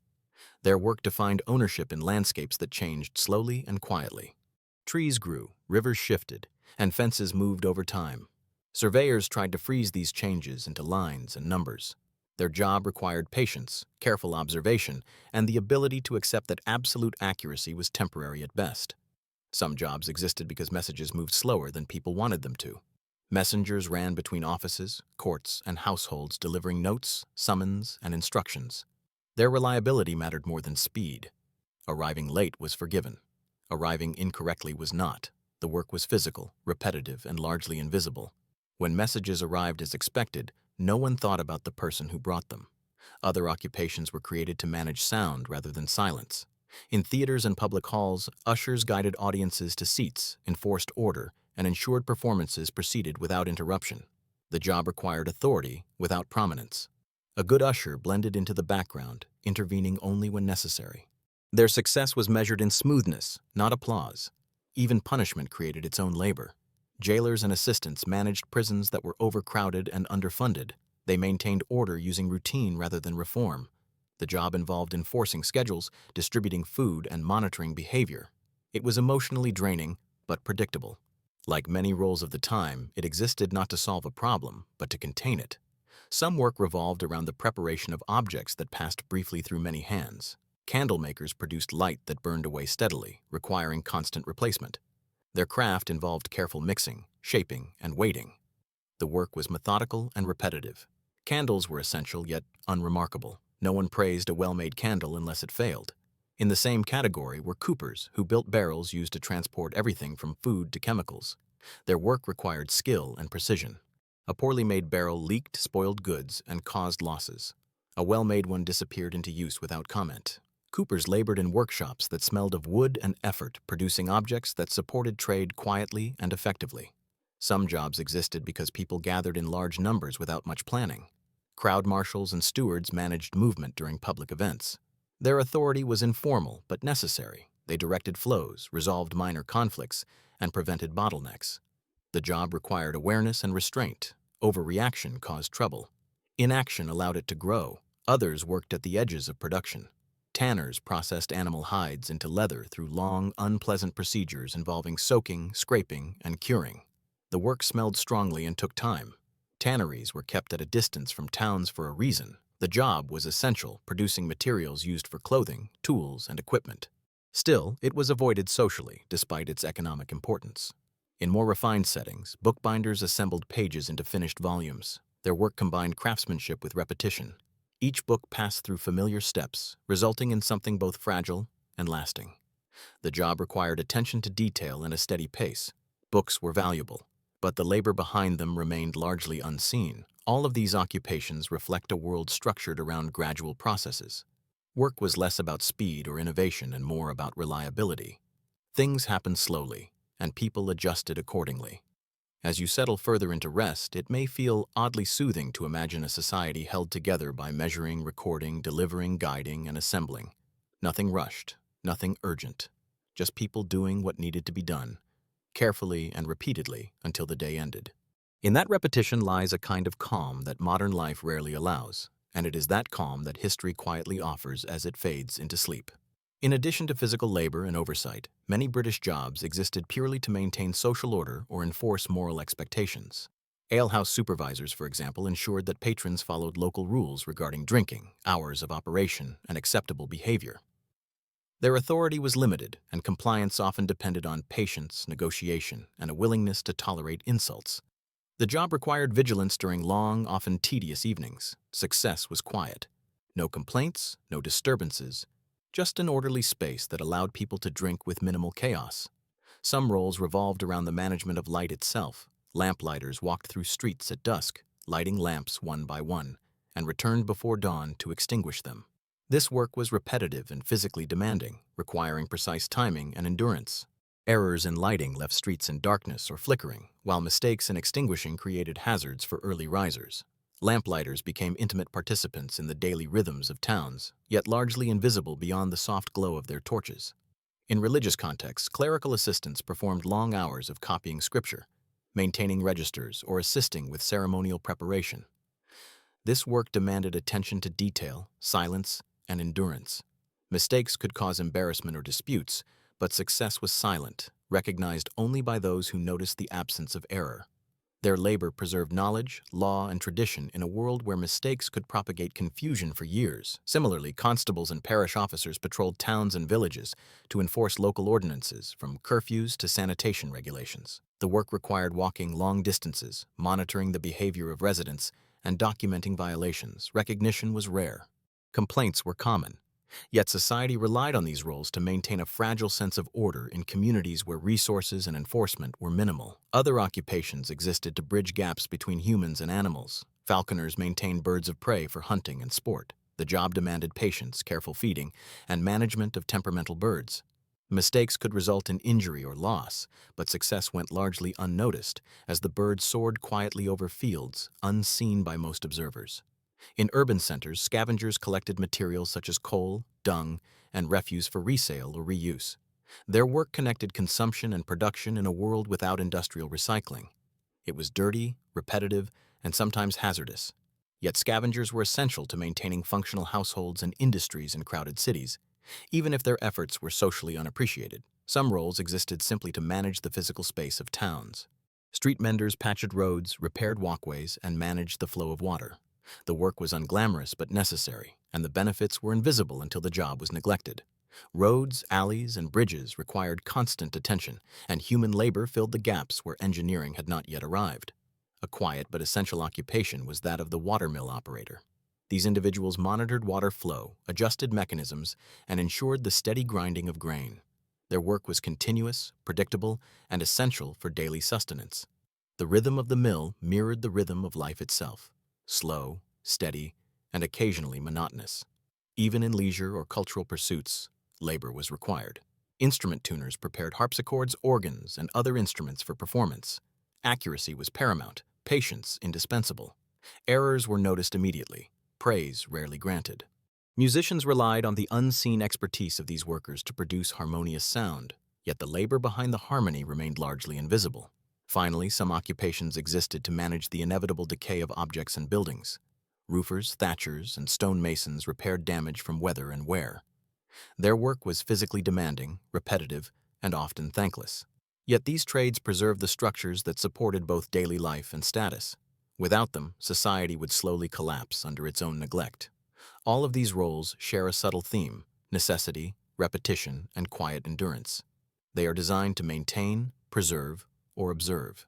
Their work defined ownership in landscapes that changed slowly and quietly. Trees grew, rivers shifted, and fences moved over time. Surveyors tried to freeze these changes into lines and numbers. Their job required patience, careful observation, and the ability to accept that absolute accuracy was temporary at best. Some jobs existed because messages moved slower than people wanted them to. Messengers ran between offices, courts, and households delivering notes, summons, and instructions. Their reliability mattered more than speed. Arriving late was forgiven. Arriving incorrectly was not. The work was physical, repetitive, and largely invisible. When messages arrived as expected, no one thought about the person who brought them. Other occupations were created to manage sound rather than silence. In theaters and public halls, ushers guided audiences to seats, enforced order, and ensured performances proceeded without interruption. The job required authority without prominence. A good usher blended into the background, intervening only when necessary. Their success was measured in smoothness, not applause. Even punishment created its own labor. Jailers and assistants managed prisons that were overcrowded and underfunded. They maintained order using routine rather than reform. The job involved enforcing schedules, distributing food, and monitoring behavior. It was emotionally draining, but predictable. Like many roles of the time, it existed not to solve a problem, but to contain it. Some work revolved around the preparation of objects that passed briefly through many hands. Candle makers produced light that burned away steadily, requiring constant replacement. Their craft involved careful mixing, shaping, and weighting. The work was methodical and repetitive. Candles were essential yet unremarkable. No one praised a well-made candle unless it failed. In the same category were coopers, who built barrels used to transport everything from food to chemicals. Their work required skill and precision. A poorly made barrel leaked spoiled goods and caused losses. A well-made one disappeared into use without comment. Coopers labored in workshops that smelled of wood and effort, producing objects that supported trade quietly and effectively. Some jobs existed because people gathered in large numbers without much planning. Crowd marshals and stewards managed movement during public events. Their authority was informal but necessary. They directed flows, resolved minor conflicts, and prevented bottlenecks. The job required awareness and restraint. Overreaction caused trouble. Inaction allowed it to grow. Others worked at the edges of production. Tanners processed animal hides into leather through long, unpleasant procedures involving soaking, scraping, and curing. The work smelled strongly and took time. Tanneries were kept at a distance from towns for a reason. The job was essential, producing materials used for clothing, tools, and equipment. Still, it was avoided socially, despite its economic importance. In more refined settings, bookbinders assembled pages into finished volumes. Their work combined craftsmanship with repetition. Each book passed through familiar steps, resulting in something both fragile and lasting. The job required attention to detail and a steady pace. Books were valuable, but the labor behind them remained largely unseen. All of these occupations reflect a world structured around gradual processes. Work was less about speed or innovation and more about reliability. Things happened slowly, and people adjusted accordingly. As you settle further into rest, it may feel oddly soothing to imagine a society held together by measuring, recording, delivering, guiding, and assembling. Nothing rushed, nothing urgent. just people doing what needed to be done, carefully and repeatedly until the day ended. In that repetition lies a kind of calm that modern life rarely allows, and it is that calm that history quietly offers as it fades into sleep. In addition to physical labor and oversight, many British jobs existed purely to maintain social order or enforce moral expectations. Alehouse supervisors, for example, ensured that patrons followed local rules regarding drinking, hours of operation, and acceptable behavior. Their authority was limited, and compliance often depended on patience, negotiation, and a willingness to tolerate insults. The job required vigilance during long, often tedious evenings. Success was quiet. No complaints, no disturbances, just an orderly space that allowed people to drink with minimal chaos. Some roles revolved around the management of light itself. Lamplighters walked through streets at dusk, lighting lamps one by one, and returned before dawn to extinguish them. This work was repetitive and physically demanding, requiring precise timing and endurance. Errors in lighting left streets in darkness or flickering, while mistakes in extinguishing created hazards for early risers. Lamplighters became intimate participants in the daily rhythms of towns, yet largely invisible beyond the soft glow of their torches. In religious contexts, clerical assistants performed long hours of copying scripture, maintaining registers, or assisting with ceremonial preparation. This work demanded attention to detail, silence, and endurance. Mistakes could cause embarrassment or disputes, but success was silent, recognized only by those who noticed the absence of error. Their labor preserved knowledge, law, and tradition in a world where mistakes could propagate confusion for years. Similarly, constables and parish officers patrolled towns and villages to enforce local ordinances, from curfews to sanitation regulations. The work required walking long distances, monitoring the behavior of residents, and documenting violations. Recognition was rare. Complaints were common. Yet society relied on these roles to maintain a fragile sense of order in communities where resources and enforcement were minimal. Other occupations existed to bridge gaps between humans and animals. Falconers maintained birds of prey for hunting and sport. The job demanded patience, careful feeding, and management of temperamental birds. Mistakes could result in injury or loss, but success went largely unnoticed as the birds soared quietly over fields, unseen by most observers. In urban centers, scavengers collected materials such as coal, dung, and refuse for resale or reuse. Their work connected consumption and production in a world without industrial recycling. It was dirty, repetitive, and sometimes hazardous. Yet scavengers were essential to maintaining functional households and industries in crowded cities, even if their efforts were socially unappreciated. Some roles existed simply to manage the physical space of towns. Street menders patched roads, repaired walkways, and managed the flow of water. The work was unglamorous but necessary, and the benefits were invisible until the job was neglected. Roads, alleys, and bridges required constant attention, and human labor filled the gaps where engineering had not yet arrived. A quiet but essential occupation was that of the watermill operator. These individuals monitored water flow, adjusted mechanisms, and ensured the steady grinding of grain. Their work was continuous, predictable, and essential for daily sustenance. The rhythm of the mill mirrored the rhythm of life itself. Slow, steady, and occasionally monotonous. Even in leisure or cultural pursuits, labor was required. Instrument tuners prepared harpsichords, organs, and other instruments for performance. Accuracy was paramount, patience indispensable. Errors were noticed immediately, praise rarely granted. Musicians relied on the unseen expertise of these workers to produce harmonious sound, yet the labor behind the harmony remained largely invisible. Finally, some occupations existed to manage the inevitable decay of objects and buildings. Roofers, thatchers, and stonemasons repaired damage from weather and wear. Their work was physically demanding, repetitive, and often thankless. Yet these trades preserved the structures that supported both daily life and status. Without them, society would slowly collapse under its own neglect. All of these roles share a subtle theme: necessity, repetition, and quiet endurance. They are designed to maintain, preserve, or observe.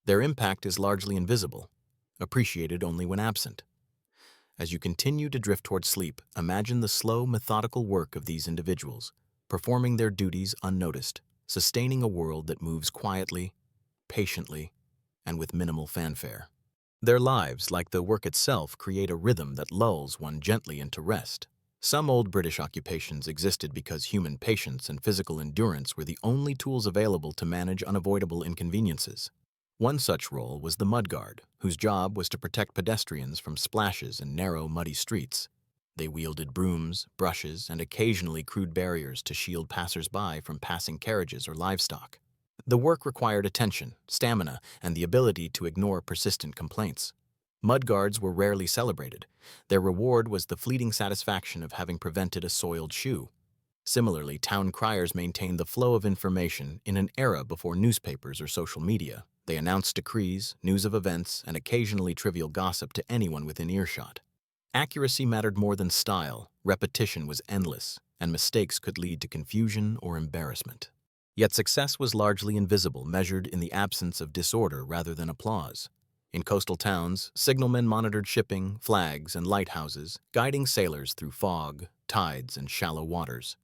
Their impact is largely invisible, appreciated only when absent. As you continue to drift toward sleep, imagine the slow, methodical work of these individuals, performing their duties unnoticed, sustaining a world that moves quietly, patiently, and with minimal fanfare. Their lives, like the work itself, create a rhythm that lulls one gently into rest. Some old British occupations existed because human patience and physical endurance were the only tools available to manage unavoidable inconveniences. One such role was the mudguard, whose job was to protect pedestrians from splashes in narrow, muddy streets. They wielded brooms, brushes, and occasionally crude barriers to shield passers-by from passing carriages or livestock. The work required attention, stamina, and the ability to ignore persistent complaints. Mudguards were rarely celebrated. Their reward was the fleeting satisfaction of having prevented a soiled shoe. Similarly, town criers maintained the flow of information in an era before newspapers or social media. They announced decrees, news of events, and occasionally trivial gossip to anyone within earshot. Accuracy mattered more than style, repetition was endless, and mistakes could lead to confusion or embarrassment. Yet success was largely invisible, measured in the absence of disorder rather than applause. In coastal towns, signalmen monitored shipping, flags, and lighthouses, guiding sailors through fog, tides, and shallow waters.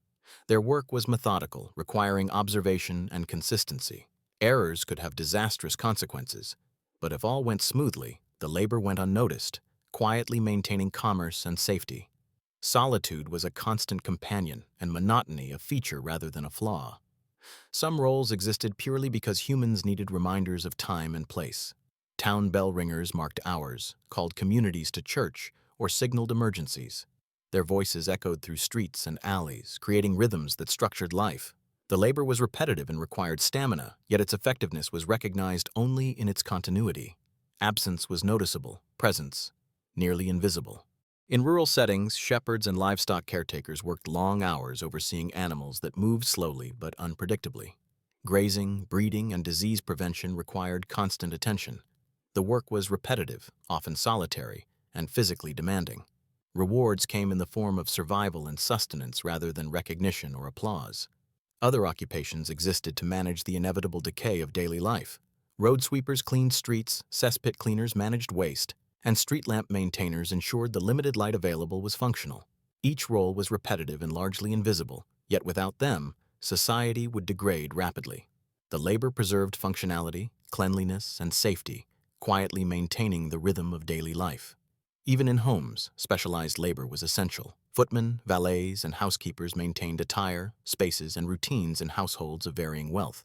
Their work was methodical, requiring observation and consistency. Errors could have disastrous consequences, but if all went smoothly, the labor went unnoticed, quietly maintaining commerce and safety. Solitude was a constant companion, and monotony a feature rather than a flaw. Some roles existed purely because humans needed reminders of time and place. Town bell ringers marked hours, called communities to church, or signaled emergencies. Their voices echoed through streets and alleys, creating rhythms that structured life. The labor was repetitive and required stamina, yet its effectiveness was recognized only in its continuity. Absence was noticeable, presence nearly invisible. In rural settings, shepherds and livestock caretakers worked long hours overseeing animals that moved slowly but unpredictably. Grazing, breeding, and disease prevention required constant attention. The work was repetitive, often solitary, and physically demanding. Rewards came in the form of survival and sustenance rather than recognition or applause. Other occupations existed to manage the inevitable decay of daily life. Road sweepers cleaned streets, cesspit cleaners managed waste, and street lamp maintainers ensured the limited light available was functional. Each role was repetitive and largely invisible, yet without them, society would degrade rapidly. The labor preserved functionality, cleanliness, and safety, quietly maintaining the rhythm of daily life. Even in homes, specialized labor was essential. Footmen, valets, and housekeepers maintained attire, spaces, and routines in households of varying wealth.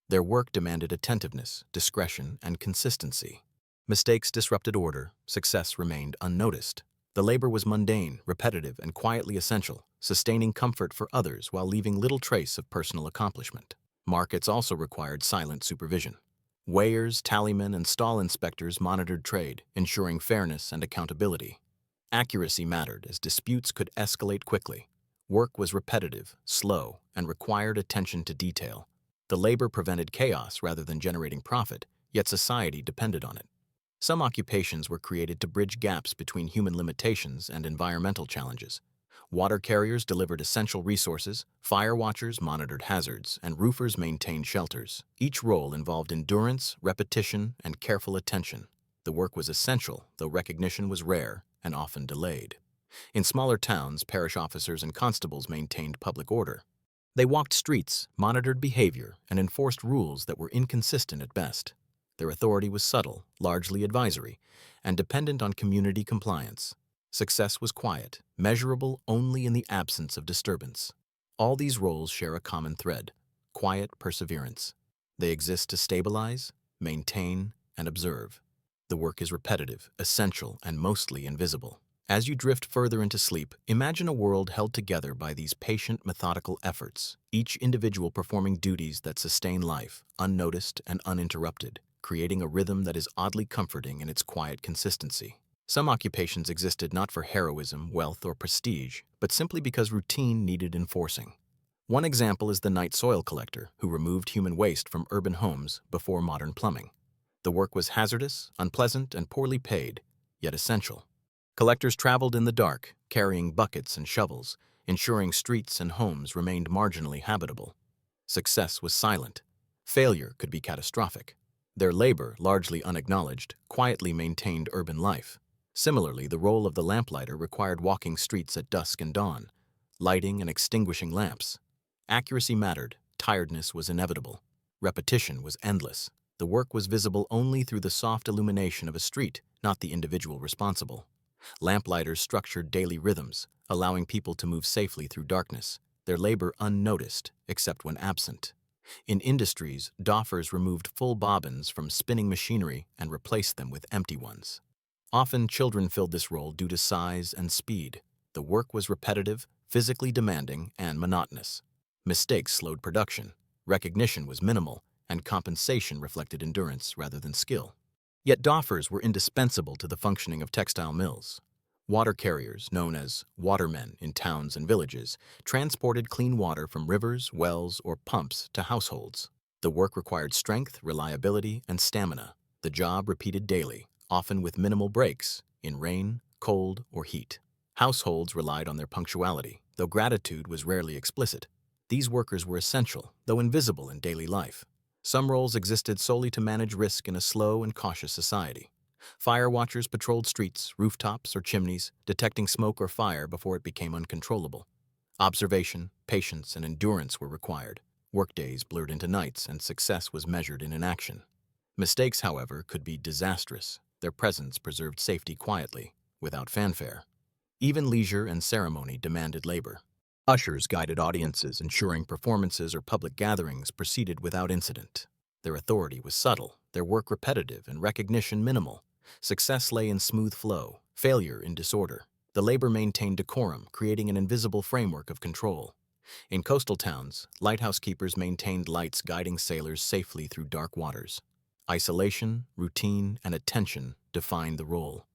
Their work demanded attentiveness, discretion, and consistency. Mistakes disrupted order, success remained unnoticed. The labor was mundane, repetitive, and quietly essential, sustaining comfort for others while leaving little trace of personal accomplishment. Markets also required silent supervision. Weighers, tallymen, and stall inspectors monitored trade, ensuring fairness and accountability. Accuracy mattered as disputes could escalate quickly. Work was repetitive, slow, and required attention to detail. The labor prevented chaos rather than generating profit, yet society depended on it. Some occupations were created to bridge gaps between human limitations and environmental challenges. Water carriers delivered essential resources, fire watchers monitored hazards, and roofers maintained shelters. Each role involved endurance, repetition, and careful attention. The work was essential, though recognition was rare and often delayed. In smaller towns, parish officers and constables maintained public order. They walked streets, monitored behavior, and enforced rules that were inconsistent at best. Their authority was subtle, largely advisory, and dependent on community compliance. Success was quiet, measurable only in the absence of disturbance. All these roles share a common thread: quiet perseverance. They exist to stabilize, maintain, and observe. The work is repetitive, essential, and mostly invisible. As you drift further into sleep, imagine a world held together by these patient, methodical efforts, each individual performing duties that sustain life, unnoticed and uninterrupted, creating a rhythm that is oddly comforting in its quiet consistency. Some occupations existed not for heroism, wealth, or prestige, but simply because routine needed enforcing. One example is the night soil collector, who removed human waste from urban homes before modern plumbing. The work was hazardous, unpleasant, and poorly paid, yet essential. Collectors traveled in the dark, carrying buckets and shovels, ensuring streets and homes remained marginally habitable. Success was silent. Failure could be catastrophic. Their labor, largely unacknowledged, quietly maintained urban life. Similarly, the role of the lamplighter required walking streets at dusk and dawn, lighting and extinguishing lamps. Accuracy mattered, tiredness was inevitable. Repetition was endless. The work was visible only through the soft illumination of a street, not the individual responsible. Lamplighters structured daily rhythms, allowing people to move safely through darkness, their labor unnoticed, except when absent. In industries, doffers removed full bobbins from spinning machinery and replaced them with empty ones. Often, children filled this role due to size and speed. The work was repetitive, physically demanding, and monotonous. Mistakes slowed production, recognition was minimal, and compensation reflected endurance rather than skill. Yet doffers were indispensable to the functioning of textile mills. Water carriers, known as watermen in towns and villages, transported clean water from rivers, wells, or pumps to households. The work required strength, reliability, and stamina. The job repeated daily, often with minimal breaks, in rain, cold, or heat. Households relied on their punctuality, though gratitude was rarely explicit. These workers were essential, though invisible in daily life. Some roles existed solely to manage risk in a slow and cautious society. Fire watchers patrolled streets, rooftops, or chimneys, detecting smoke or fire before it became uncontrollable. Observation, patience, and endurance were required. Workdays blurred into nights, and success was measured in inaction. Mistakes, however, could be disastrous. Their presence preserved safety quietly, without fanfare. Even leisure and ceremony demanded labor. Ushers guided audiences, ensuring performances or public gatherings proceeded without incident. Their authority was subtle, their work repetitive, and recognition minimal. Success lay in smooth flow, failure in disorder. The labor maintained decorum, creating an invisible framework of control. In coastal towns, lighthouse keepers maintained lights guiding sailors safely through dark waters. Isolation, routine, and attention defined the role.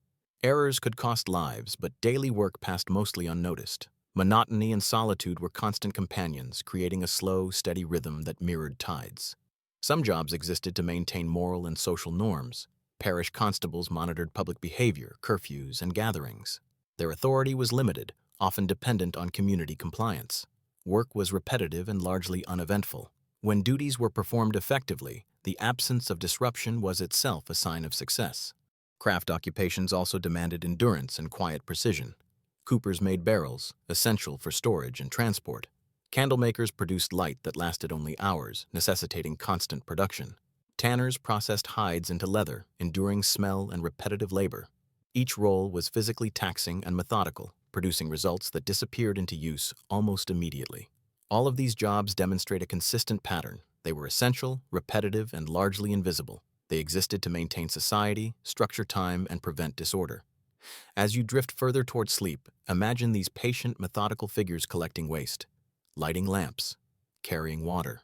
Errors could cost lives, but daily work passed mostly unnoticed. Monotony and solitude were constant companions, creating a slow, steady rhythm that mirrored tides. Some jobs existed to maintain moral and social norms. Parish constables monitored public behavior, curfews, and gatherings. Their authority was limited, often dependent on community compliance. Work was repetitive and largely uneventful. When duties were performed effectively, the absence of disruption was itself a sign of success. Craft occupations also demanded endurance and quiet precision. Coopers made barrels, essential for storage and transport. Candlemakers produced light that lasted only hours, necessitating constant production. Tanners processed hides into leather, enduring smell and repetitive labor. Each role was physically taxing and methodical, producing results that disappeared into use almost immediately. All of these jobs demonstrate a consistent pattern. They were essential, repetitive, and largely invisible. They existed to maintain society, structure time, and prevent disorder. As you drift further toward sleep, imagine these patient, methodical figures collecting waste, lighting lamps, carrying water,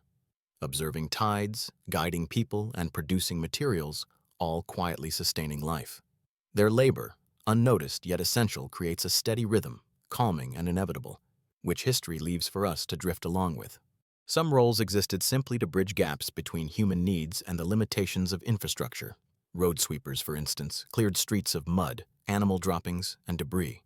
observing tides, guiding people, and producing materials, all quietly sustaining life. Their labor, unnoticed yet essential, creates a steady rhythm, calming and inevitable, which history leaves for us to drift along with. Some roles existed simply to bridge gaps between human needs and the limitations of infrastructure. Road sweepers, for instance, cleared streets of mud, animal droppings, and debris.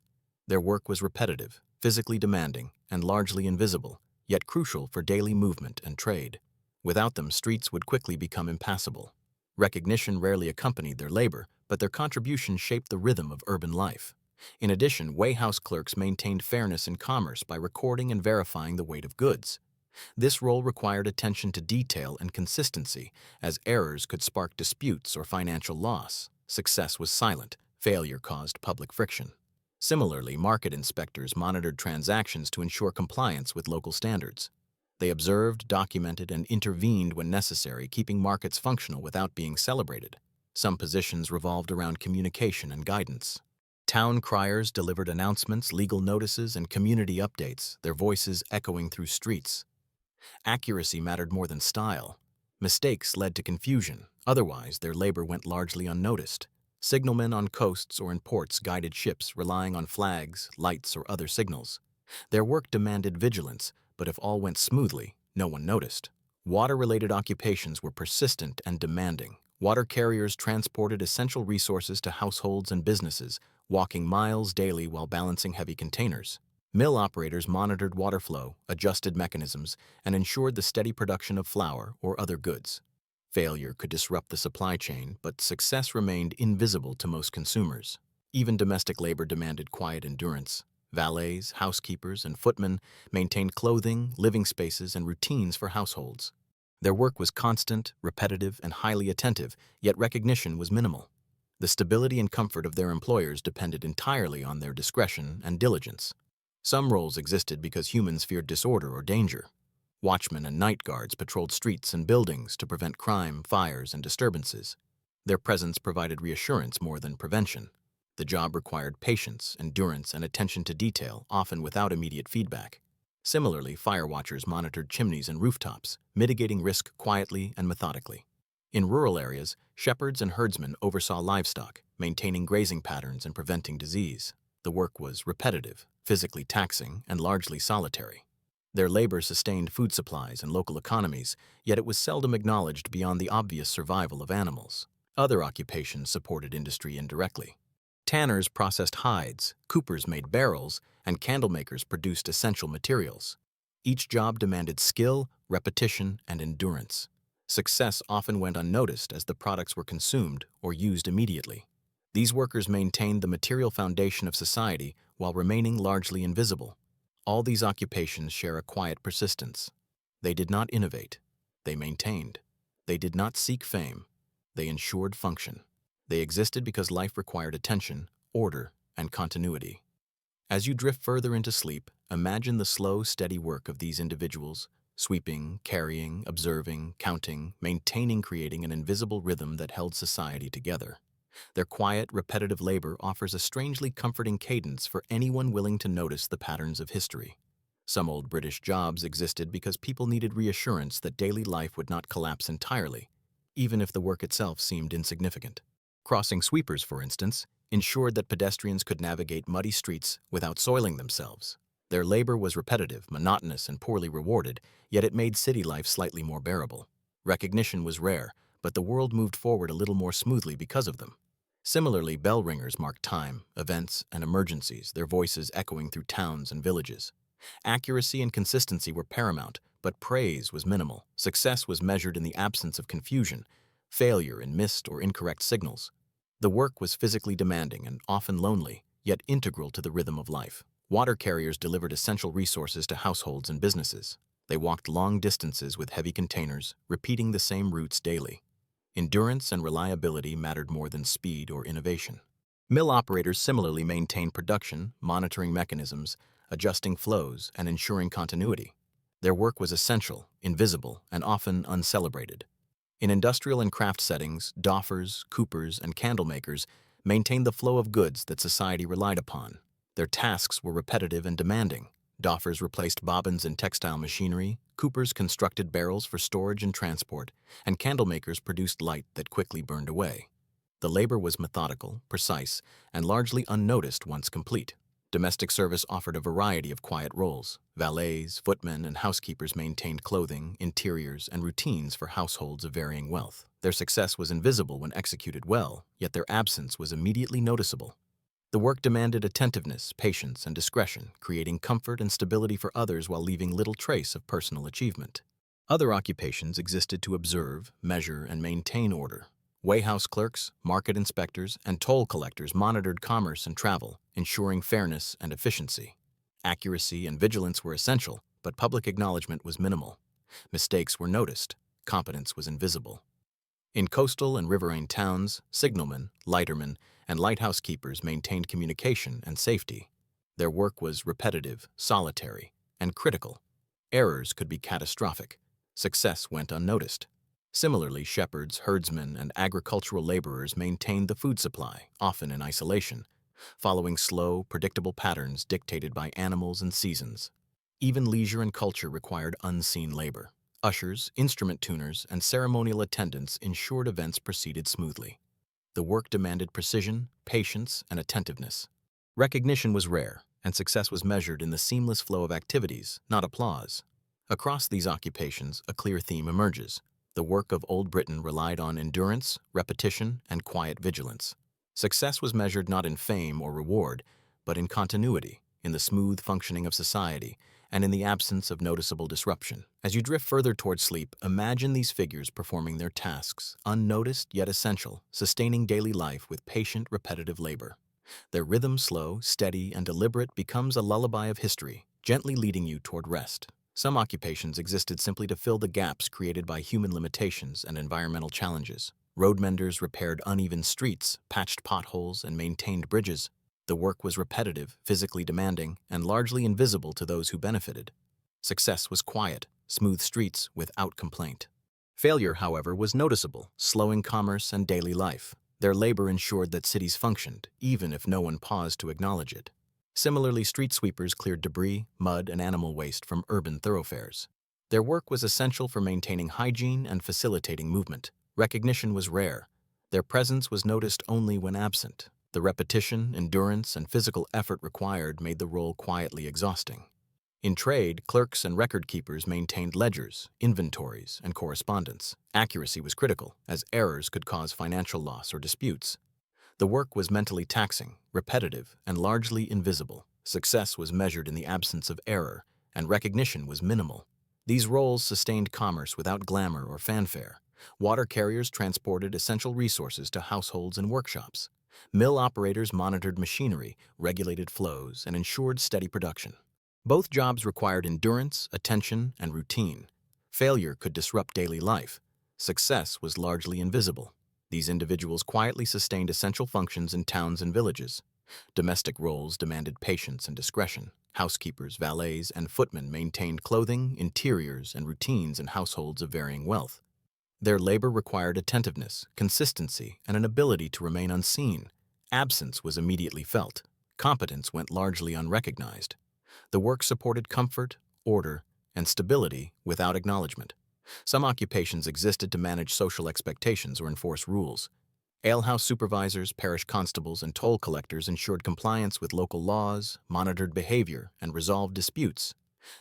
Their work was repetitive, physically demanding, and largely invisible, yet crucial for daily movement and trade. Without them, streets would quickly become impassable. Recognition rarely accompanied their labor, but their contribution shaped the rhythm of urban life. In addition, weighhouse clerks maintained fairness in commerce by recording and verifying the weight of goods. This role required attention to detail and consistency, as errors could spark disputes or financial loss. Success was silent, failure caused public friction. Similarly, market inspectors monitored transactions to ensure compliance with local standards. They observed, documented, and intervened when necessary, keeping markets functional without being celebrated. Some positions revolved around communication and guidance. Town criers delivered announcements, legal notices, and community updates, their voices echoing through streets. Accuracy mattered more than style. Mistakes led to confusion, otherwise their labor went largely unnoticed. Signalmen on coasts or in ports guided ships, relying on flags, lights, or other signals. Their work demanded vigilance, but if all went smoothly, no one noticed. Water-related occupations were persistent and demanding. Water carriers transported essential resources to households and businesses, walking miles daily while balancing heavy containers. Mill operators monitored water flow, adjusted mechanisms, and ensured the steady production of flour or other goods. Failure could disrupt the supply chain, but success remained invisible to most consumers. Even domestic labor demanded quiet endurance. Valets, housekeepers, and footmen maintained clothing, living spaces, and routines for households. Their work was constant, repetitive, and highly attentive, yet recognition was minimal. The stability and comfort of their employers depended entirely on their discretion and diligence. Some roles existed because humans feared disorder or danger. Watchmen and night guards patrolled streets and buildings to prevent crime, fires, and disturbances. Their presence provided reassurance more than prevention. The job required patience, endurance, and attention to detail, often without immediate feedback. Similarly, fire watchers monitored chimneys and rooftops, mitigating risk quietly and methodically. In rural areas, shepherds and herdsmen oversaw livestock, maintaining grazing patterns and preventing disease. The work was repetitive, physically taxing, and largely solitary. Their labor sustained food supplies and local economies, yet it was seldom acknowledged beyond the obvious survival of animals. Other occupations supported industry indirectly. Tanners processed hides, coopers made barrels, and candlemakers produced essential materials. Each job demanded skill, repetition, and endurance. Success often went unnoticed as the products were consumed or used immediately. These workers maintained the material foundation of society while remaining largely invisible. All these occupations share a quiet persistence. They did not innovate. They maintained. They did not seek fame. They ensured function. They existed because life required attention, order, and continuity. As you drift further into sleep, imagine the slow, steady work of these individuals, sweeping, carrying, observing, counting, maintaining, creating an invisible rhythm that held society together. Their quiet, repetitive labor offers a strangely comforting cadence for anyone willing to notice the patterns of history. Some old British jobs existed because people needed reassurance that daily life would not collapse entirely, even if the work itself seemed insignificant. Crossing sweepers, for instance, ensured that pedestrians could navigate muddy streets without soiling themselves. Their labor was repetitive, monotonous, and poorly rewarded, yet it made city life slightly more bearable. Recognition was rare, but the world moved forward a little more smoothly because of them. Similarly, bell ringers marked time, events, and emergencies, their voices echoing through towns and villages. Accuracy and consistency were paramount, but praise was minimal. Success was measured in the absence of confusion, failure in missed or incorrect signals. The work was physically demanding and often lonely, yet integral to the rhythm of life. Water carriers delivered essential resources to households and businesses. They walked long distances with heavy containers, repeating the same routes daily. Endurance and reliability mattered more than speed or innovation. Mill operators similarly maintained production, monitoring mechanisms, adjusting flows, and ensuring continuity. Their work was essential, invisible, and often uncelebrated. In industrial and craft settings, doffers, coopers, and candlemakers maintained the flow of goods that society relied upon. Their tasks were repetitive and demanding. Doffers replaced bobbins in textile machinery, coopers constructed barrels for storage and transport, and candlemakers produced light that quickly burned away. The labor was methodical, precise, and largely unnoticed once complete. Domestic service offered a variety of quiet roles. Valets, footmen, and housekeepers maintained clothing, interiors, and routines for households of varying wealth. Their success was invisible when executed well, yet their absence was immediately noticeable. The work demanded attentiveness, patience, and discretion, creating comfort and stability for others while leaving little trace of personal achievement. Other occupations existed to observe, measure, and maintain order. Weighhouse clerks, market inspectors, and toll collectors monitored commerce and travel, ensuring fairness and efficiency. Accuracy and vigilance were essential, but public acknowledgement was minimal. Mistakes were noticed, competence was invisible. In coastal and riverine towns, signalmen, lightermen, and lighthouse keepers maintained communication and safety. Their work was repetitive, solitary, and critical. Errors could be catastrophic. Success went unnoticed. Similarly, shepherds, herdsmen, and agricultural laborers maintained the food supply, often in isolation, following slow, predictable patterns dictated by animals and seasons. Even leisure and culture required unseen labor. Ushers, instrument tuners, and ceremonial attendants ensured events proceeded smoothly. The work demanded precision, patience, and attentiveness. Recognition was rare, and success was measured in the seamless flow of activities, not applause. Across these occupations, a clear theme emerges. The work of Old Britain relied on endurance, repetition, and quiet vigilance. Success was measured not in fame or reward, but in continuity, in the smooth functioning of society, and in the absence of noticeable disruption. As you drift further toward sleep, imagine these figures performing their tasks, unnoticed yet essential, sustaining daily life with patient, repetitive labor. Their rhythm, slow, steady, and deliberate, becomes a lullaby of history, gently leading you toward rest. Some occupations existed simply to fill the gaps created by human limitations and environmental challenges. Road menders repaired uneven streets, patched potholes, and maintained bridges. The work was repetitive, physically demanding, and largely invisible to those who benefited. Success was quiet, smooth streets without complaint. Failure, however, was noticeable, slowing commerce and daily life. Their labor ensured that cities functioned, even if no one paused to acknowledge it. Similarly, street sweepers cleared debris, mud, and animal waste from urban thoroughfares. Their work was essential for maintaining hygiene and facilitating movement. Recognition was rare. Their presence was noticed only when absent. The repetition, endurance, and physical effort required made the role quietly exhausting. In trade, clerks and record keepers maintained ledgers, inventories, and correspondence. Accuracy was critical, as errors could cause financial loss or disputes. The work was mentally taxing, repetitive, and largely invisible. Success was measured in the absence of error, and recognition was minimal. These roles sustained commerce without glamour or fanfare. Water carriers transported essential resources to households and workshops. Mill operators monitored machinery, regulated flows, and ensured steady production. Both jobs required endurance, attention, and routine. Failure could disrupt daily life. Success was largely invisible. These individuals quietly sustained essential functions in towns and villages. Domestic roles demanded patience and discretion. Housekeepers, valets, and footmen maintained clothing, interiors, and routines in households of varying wealth. Their labor required attentiveness, consistency, and an ability to remain unseen. Absence was immediately felt. Competence went largely unrecognized. The work supported comfort, order, and stability without acknowledgement. Some occupations existed to manage social expectations or enforce rules. Alehouse supervisors, parish constables, and toll collectors ensured compliance with local laws, monitored behavior, and resolved disputes.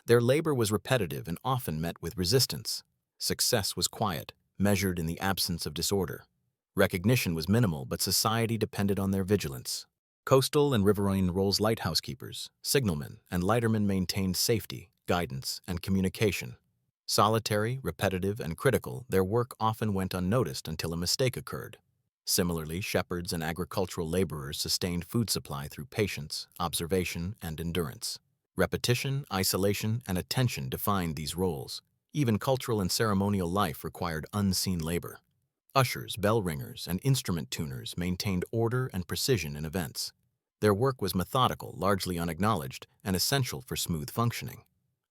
Their labor was repetitive and often met with resistance. Success was quiet, measured in the absence of disorder. Recognition was minimal, but society depended on their vigilance. Coastal and riverine roles lighthouse keepers, signalmen, and lightermen maintained safety, guidance, and communication. Solitary, repetitive, and critical, their work often went unnoticed until a mistake occurred. Similarly, shepherds and agricultural laborers sustained food supply through patience, observation, and endurance. Repetition, isolation, and attention defined these roles. Even cultural and ceremonial life required unseen labor. Ushers, bell ringers, and instrument tuners maintained order and precision in events. Their work was methodical, largely unacknowledged, and essential for smooth functioning.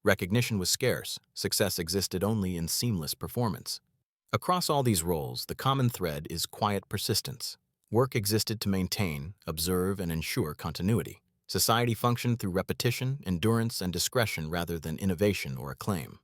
Recognition was scarce. Success existed only in seamless performance. Across all these roles, the common thread is quiet persistence. Work existed to maintain, observe, and ensure continuity. Society functioned through repetition, endurance, and discretion rather than innovation or acclaim.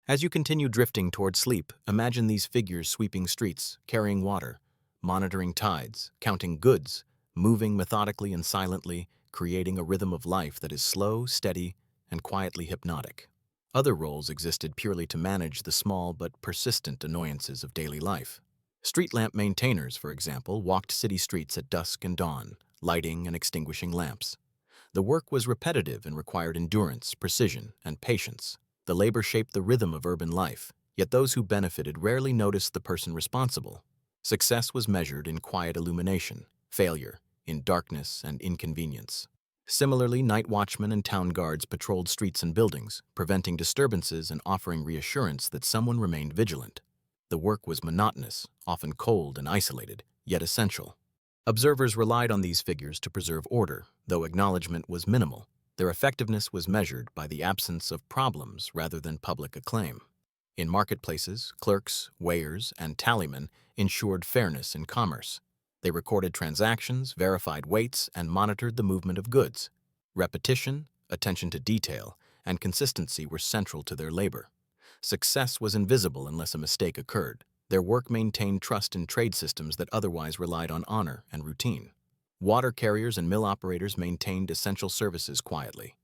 As you continue drifting toward sleep, imagine these figures sweeping streets, carrying water, monitoring tides, counting goods, moving methodically and silently, creating a rhythm of life that is slow, steady, and quietly hypnotic. Other roles existed purely to manage the small but persistent annoyances of daily life. Street lamp maintainers, for example, walked city streets at dusk and dawn, lighting and extinguishing lamps. The work was repetitive and required endurance, precision, and patience. The labor shaped the rhythm of urban life, yet those who benefited rarely noticed the person responsible. Success was measured in quiet illumination, failure in darkness and inconvenience. Similarly, night watchmen and town guards patrolled streets and buildings, preventing disturbances and offering reassurance that someone remained vigilant. The work was monotonous, often cold and isolated, yet essential. Observers relied on these figures to preserve order, though acknowledgement was minimal. Their effectiveness was measured by the absence of problems rather than public acclaim. In marketplaces, clerks, weighers, and tallymen ensured fairness in commerce. They recorded transactions, verified weights, and monitored the movement of goods. Repetition, attention to detail, and consistency were central to their labor. Success was invisible unless a mistake occurred. Their work maintained trust in trade systems that otherwise relied on honor and routine. Water carriers and mill operators maintained essential services quietly.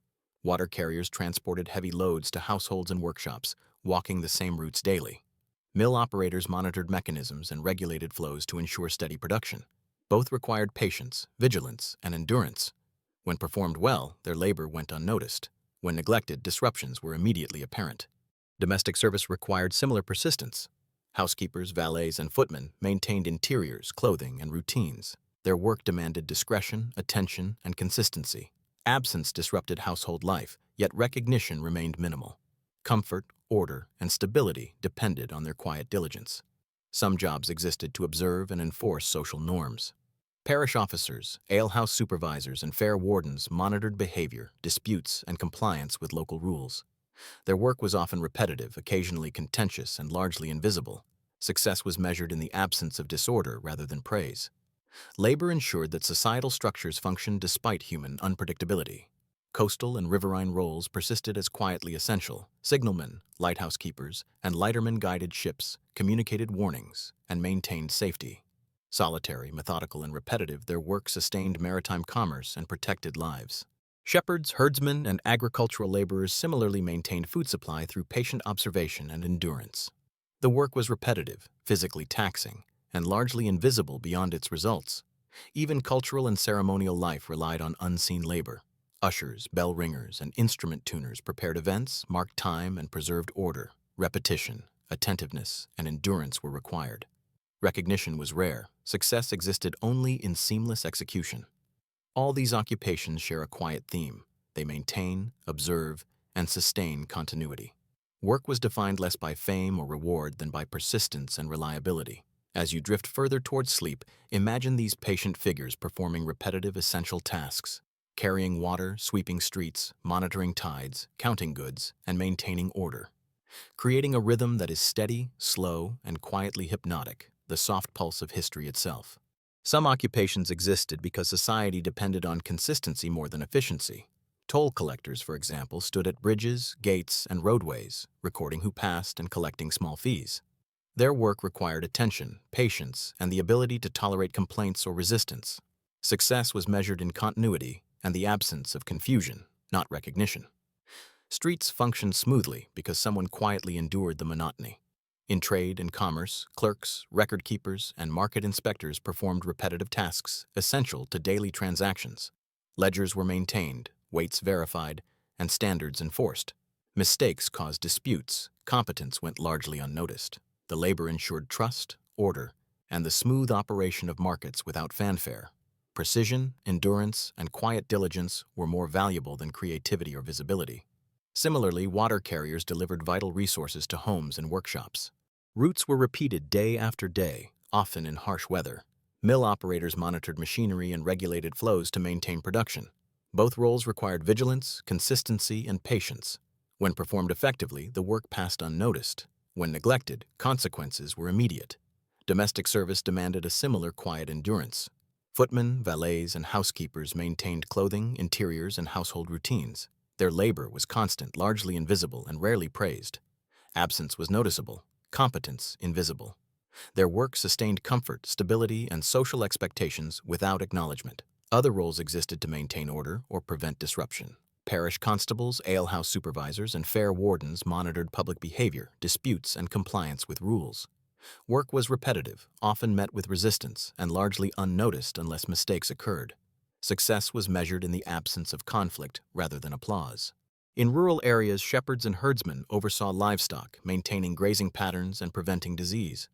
Water carriers transported heavy loads to households and workshops, walking the same routes daily. Mill operators monitored mechanisms and regulated flows to ensure steady production. Both required patience, vigilance, and endurance. When performed well, their labor went unnoticed. When neglected, disruptions were immediately apparent. Domestic service required similar persistence. Housekeepers, valets, and footmen maintained interiors, clothing, and routines. Their work demanded discretion, attention, and consistency. Absence disrupted household life, yet recognition remained minimal. Comfort, order, and stability depended on their quiet diligence. Some jobs existed to observe and enforce social norms. Parish officers, alehouse supervisors, and fair wardens monitored behavior, disputes, and compliance with local rules. Their work was often repetitive, occasionally contentious, and largely invisible. Success was measured in the absence of disorder rather than praise. Labor ensured that societal structures functioned despite human unpredictability. Coastal and riverine roles persisted as quietly essential. Signalmen, lighthouse keepers, and lightermen guided ships, communicated warnings, and maintained safety. Solitary, methodical, and repetitive, their work sustained maritime commerce and protected lives. Shepherds, herdsmen, and agricultural laborers similarly maintained food supply through patient observation and endurance. The work was repetitive, physically taxing, and largely invisible beyond its results. Even cultural and ceremonial life relied on unseen labor. Ushers, bell ringers, and instrument tuners prepared events, marked time, and preserved order. Repetition, attentiveness, and endurance were required. Recognition was rare. Success existed only in seamless execution. All these occupations share a quiet theme. They maintain, observe, and sustain continuity. Work was defined less by fame or reward than by persistence and reliability. As you drift further towards sleep, imagine these patient figures performing repetitive essential tasks, carrying water, sweeping streets, monitoring tides, counting goods, and maintaining order, creating a rhythm that is steady, slow, and quietly hypnotic, the soft pulse of history itself. Some occupations existed because society depended on consistency more than efficiency. Toll collectors, for example, stood at bridges, gates, and roadways, recording who passed and collecting small fees. Their work required attention, patience, and the ability to tolerate complaints or resistance. Success was measured in continuity and the absence of confusion, not recognition. Streets functioned smoothly because someone quietly endured the monotony. In trade and commerce, clerks, record keepers, and market inspectors performed repetitive tasks essential to daily transactions. Ledgers were maintained, weights verified, and standards enforced. Mistakes caused disputes, competence went largely unnoticed. The labor ensured trust, order, and the smooth operation of markets without fanfare. Precision, endurance, and quiet diligence were more valuable than creativity or visibility. Similarly, water carriers delivered vital resources to homes and workshops. Routes were repeated day after day, often in harsh weather. Mill operators monitored machinery and regulated flows to maintain production. Both roles required vigilance, consistency, and patience. When performed effectively, the work passed unnoticed. When neglected, consequences were immediate. Domestic service demanded a similar quiet endurance. Footmen, valets, and housekeepers maintained clothing, interiors, and household routines. Their labor was constant, largely invisible, and rarely praised. Absence was noticeable, competence invisible. Their work sustained comfort, stability, and social expectations without acknowledgement. Other roles existed to maintain order or prevent disruption. Parish constables, alehouse supervisors, and fair wardens monitored public behavior, disputes, and compliance with rules. Work was repetitive, often met with resistance, and largely unnoticed unless mistakes occurred. Success was measured in the absence of conflict rather than applause. In rural areas, shepherds and herdsmen oversaw livestock, maintaining grazing patterns and preventing disease.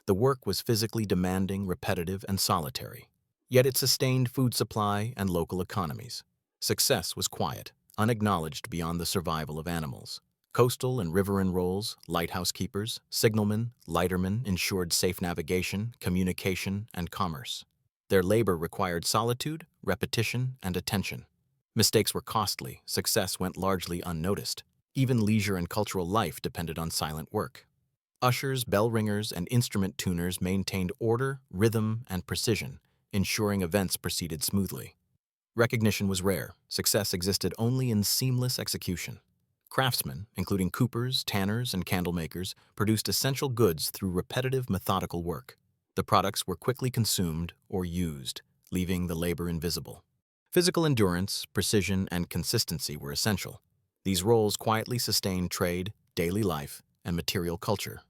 The work was physically demanding, repetitive, and solitary. Yet it sustained food supply and local economies. Success was quiet, unacknowledged beyond the survival of animals. Coastal and riverine roles, lighthouse keepers, signalmen, lightermen ensured safe navigation, communication, and commerce. Their labor required solitude, repetition, and attention. Mistakes were costly, success went largely unnoticed. Even leisure and cultural life depended on silent work. Ushers, bell ringers, and instrument tuners maintained order, rhythm, and precision, ensuring events proceeded smoothly. Recognition was rare. Success existed only in seamless execution. Craftsmen, including coopers, tanners, and candlemakers, produced essential goods through repetitive, methodical work. The products were quickly consumed or used, leaving the labor invisible. Physical endurance, precision, and consistency were essential. These roles quietly sustained trade, daily life, and material culture.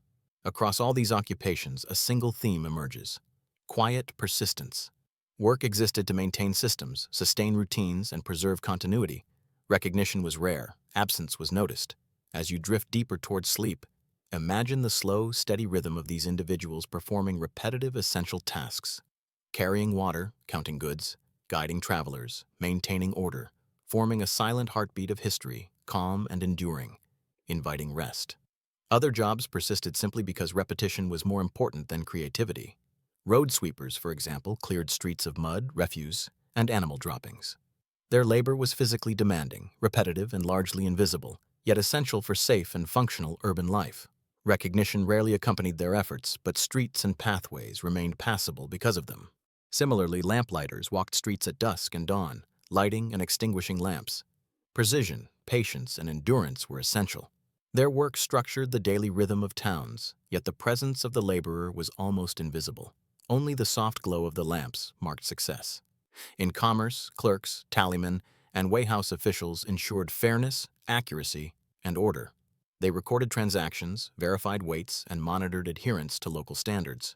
Across all these occupations, a single theme emerges: quiet persistence. Work existed to maintain systems, sustain routines, and preserve continuity. Recognition was rare, absence was noticed. As you drift deeper towards sleep, imagine the slow, steady rhythm of these individuals performing repetitive, essential tasks: carrying water, counting goods, guiding travelers, maintaining order, forming a silent heartbeat of history, calm and enduring, inviting rest. Other jobs persisted simply because repetition was more important than creativity. Road sweepers, for example, cleared streets of mud, refuse, and animal droppings. Their labor was physically demanding, repetitive, and largely invisible, yet essential for safe and functional urban life. Recognition rarely accompanied their efforts, but streets and pathways remained passable because of them. Similarly, lamplighters walked streets at dusk and dawn, lighting and extinguishing lamps. Precision, patience, and endurance were essential. Their work structured the daily rhythm of towns, yet the presence of the laborer was almost invisible. Only the soft glow of the lamps marked success. In commerce, clerks, tallymen, and weighhouse officials ensured fairness, accuracy, and order. They recorded transactions, verified weights, and monitored adherence to local standards.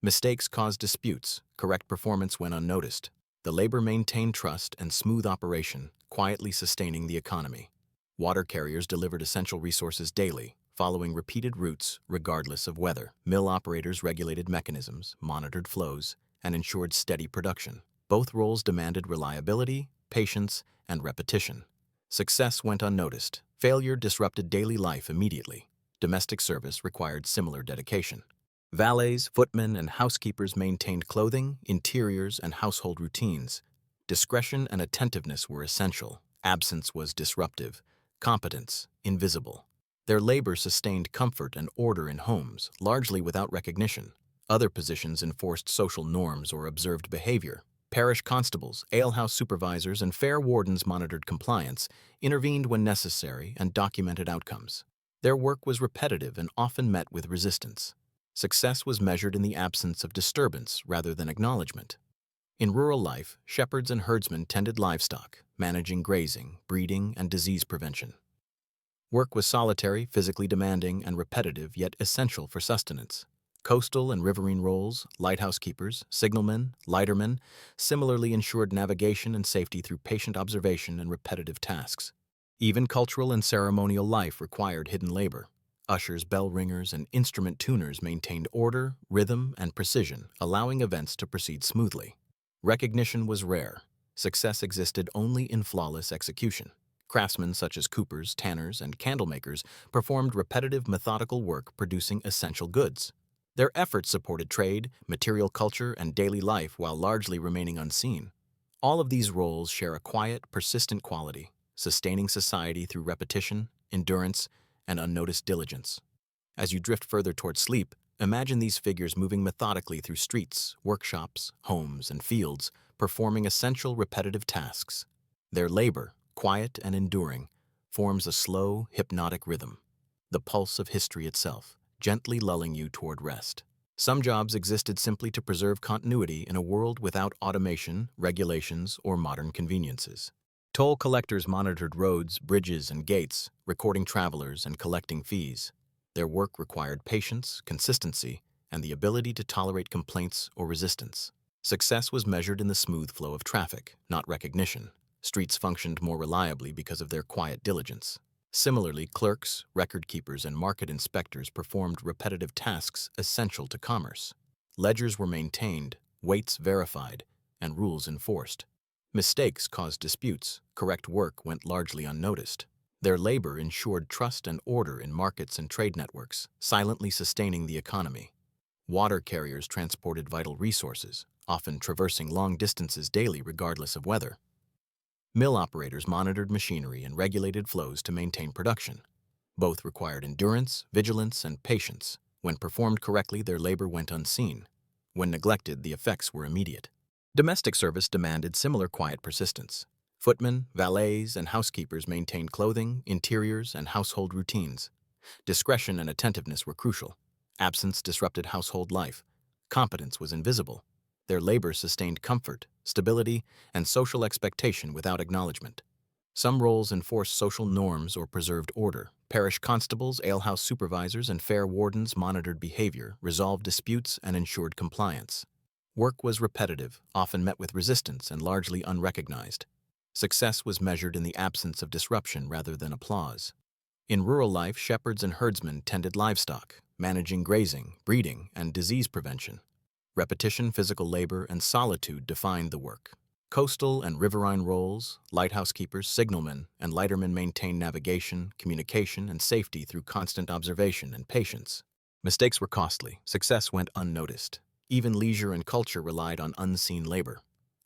Mistakes caused disputes, correct performance went unnoticed. The labor maintained trust and smooth operation, quietly sustaining the economy. Water carriers delivered essential resources daily, following repeated routes regardless of weather. Mill operators regulated mechanisms, monitored flows, and ensured steady production. Both roles demanded reliability, patience, and repetition. Success went unnoticed. Failure disrupted daily life immediately. Domestic service required similar dedication. Valets, footmen, and housekeepers maintained clothing, interiors, and household routines. Discretion and attentiveness were essential. Absence was disruptive. Competence, invisible. Their labor sustained comfort and order in homes, largely without recognition. Other positions enforced social norms or observed behavior. Parish constables, alehouse supervisors, and fair wardens monitored compliance, intervened when necessary, and documented outcomes. Their work was repetitive and often met with resistance. Success was measured in the absence of disturbance rather than acknowledgement. In rural life, shepherds and herdsmen tended livestock, managing grazing, breeding, and disease prevention. Work was solitary, physically demanding, and repetitive, yet essential for sustenance. Coastal and riverine roles, lighthouse keepers, signalmen, lightermen, similarly ensured navigation and safety through patient observation and repetitive tasks. Even cultural and ceremonial life required hidden labor. Ushers, bell ringers, and instrument tuners maintained order, rhythm, and precision, allowing events to proceed smoothly. Recognition was rare. Success existed only in flawless execution. Craftsmen such as coopers, tanners, and candlemakers performed repetitive, methodical work producing essential goods. Their efforts supported trade, material culture, and daily life while largely remaining unseen. All of these roles share a quiet, persistent quality, sustaining society through repetition, endurance, and unnoticed diligence. As you drift further toward sleep, imagine these figures moving methodically through streets, workshops, homes, and fields, performing essential repetitive tasks. Their labor, quiet and enduring, forms a slow, hypnotic rhythm, the pulse of history itself, gently lulling you toward rest. Some jobs existed simply to preserve continuity in a world without automation, regulations, or modern conveniences. Toll collectors monitored roads, bridges, and gates, recording travelers and collecting fees. Their work required patience, consistency, and the ability to tolerate complaints or resistance. Success was measured in the smooth flow of traffic, not recognition. Streets functioned more reliably because of their quiet diligence. Similarly, clerks, record keepers, and market inspectors performed repetitive tasks essential to commerce. Ledgers were maintained, weights verified, and rules enforced. Mistakes caused disputes. Correct work went largely unnoticed. Their labor ensured trust and order in markets and trade networks, silently sustaining the economy. Water carriers transported vital resources, often traversing long distances daily regardless of weather. Mill operators monitored machinery and regulated flows to maintain production. Both required endurance, vigilance, and patience. When performed correctly, their labor went unseen. When neglected, the effects were immediate. Domestic service demanded similar quiet persistence. Footmen, valets, and housekeepers maintained clothing, interiors, and household routines. Discretion and attentiveness were crucial. Absence disrupted household life. Competence was invisible. Their labor sustained comfort, stability, and social expectation without acknowledgement. Some roles enforced social norms or preserved order. Parish constables, alehouse supervisors, and fair wardens monitored behavior, resolved disputes, and ensured compliance. Work was repetitive, often met with resistance and largely unrecognized. Success was measured in the absence of disruption rather than applause. In rural life, shepherds and herdsmen tended livestock, managing grazing, breeding, and disease prevention. Repetition, physical labor, and solitude defined the work. Coastal and riverine roles, lighthouse keepers, signalmen, and lightermen maintained navigation, communication, and safety through constant observation and patience. Mistakes were costly. Success went unnoticed. Even leisure and culture relied on unseen labor.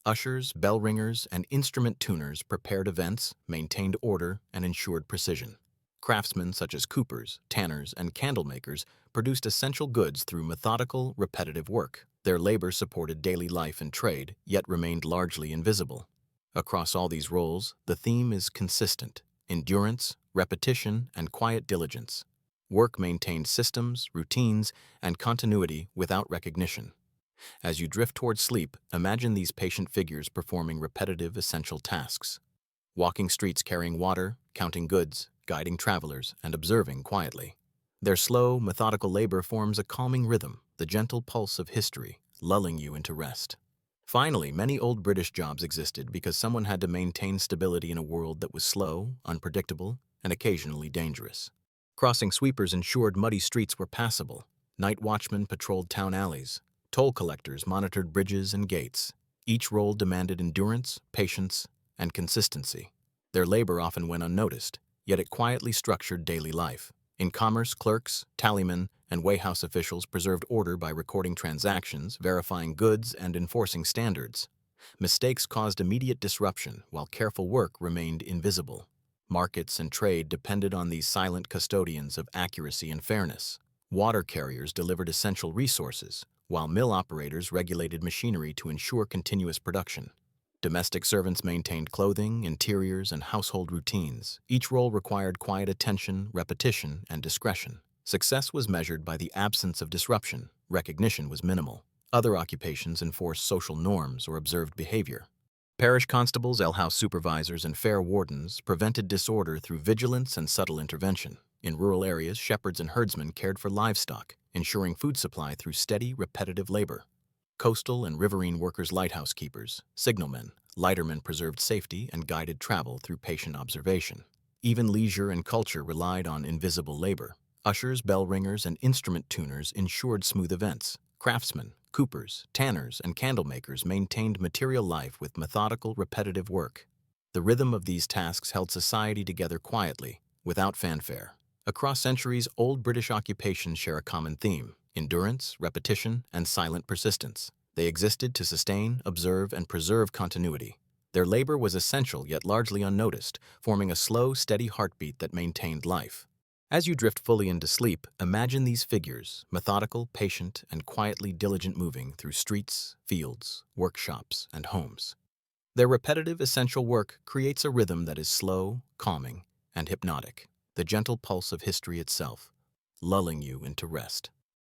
Ushers, bell ringers, and instrument tuners prepared events, maintained order, and ensured precision. Craftsmen such as coopers, tanners, and candlemakers produced essential goods through methodical, repetitive work. Their labor supported daily life and trade, yet remained largely invisible. Across all these roles, the theme is consistent: endurance, repetition, and quiet diligence. Work maintained systems, routines, and continuity without recognition. As you drift toward sleep, imagine these patient figures performing repetitive, essential tasks. Walking streets carrying water, counting goods, guiding travelers, and observing quietly. Their slow, methodical labor forms a calming rhythm, the gentle pulse of history, lulling you into rest. Finally, many old British jobs existed because someone had to maintain stability in a world that was slow, unpredictable, and occasionally dangerous. Crossing sweepers ensured muddy streets were passable. Night watchmen patrolled town alleys. Toll collectors monitored bridges and gates. Each role demanded endurance, patience, and consistency. Their labor often went unnoticed, yet it quietly structured daily life. In commerce, clerks, tallymen, and warehouse officials preserved order by recording transactions, verifying goods, and enforcing standards. Mistakes caused immediate disruption, while careful work remained invisible. Markets and trade depended on these silent custodians of accuracy and fairness. Water carriers delivered essential resources, while mill operators regulated machinery to ensure continuous production. Domestic servants maintained clothing, interiors, and household routines. Each role required quiet attention, repetition, and discretion. Success was measured by the absence of disruption. Recognition was minimal. Other occupations enforced social norms or observed behavior. Parish constables, alehouse supervisors, and fair wardens prevented disorder through vigilance and subtle intervention. In rural areas, shepherds and herdsmen cared for livestock, ensuring food supply through steady, repetitive labor. Coastal and riverine workers, lighthouse keepers, signalmen, lightermen preserved safety and guided travel through patient observation. Even leisure and culture relied on invisible labor. Ushers, bell ringers, and instrument tuners ensured smooth events. Craftsmen, coopers, tanners, and candle makers maintained material life with methodical, repetitive work. The rhythm of these tasks held society together quietly, without fanfare. Across centuries, old British occupations share a common theme: endurance, repetition, and silent persistence. They existed to sustain, observe, and preserve continuity. Their labor was essential yet largely unnoticed, forming a slow, steady heartbeat that maintained life. As you drift fully into sleep, imagine these figures, methodical, patient, and quietly diligent, moving through streets, fields, workshops, and homes. Their repetitive, essential work creates a rhythm that is slow, calming, and hypnotic, the gentle pulse of history itself, lulling you into rest.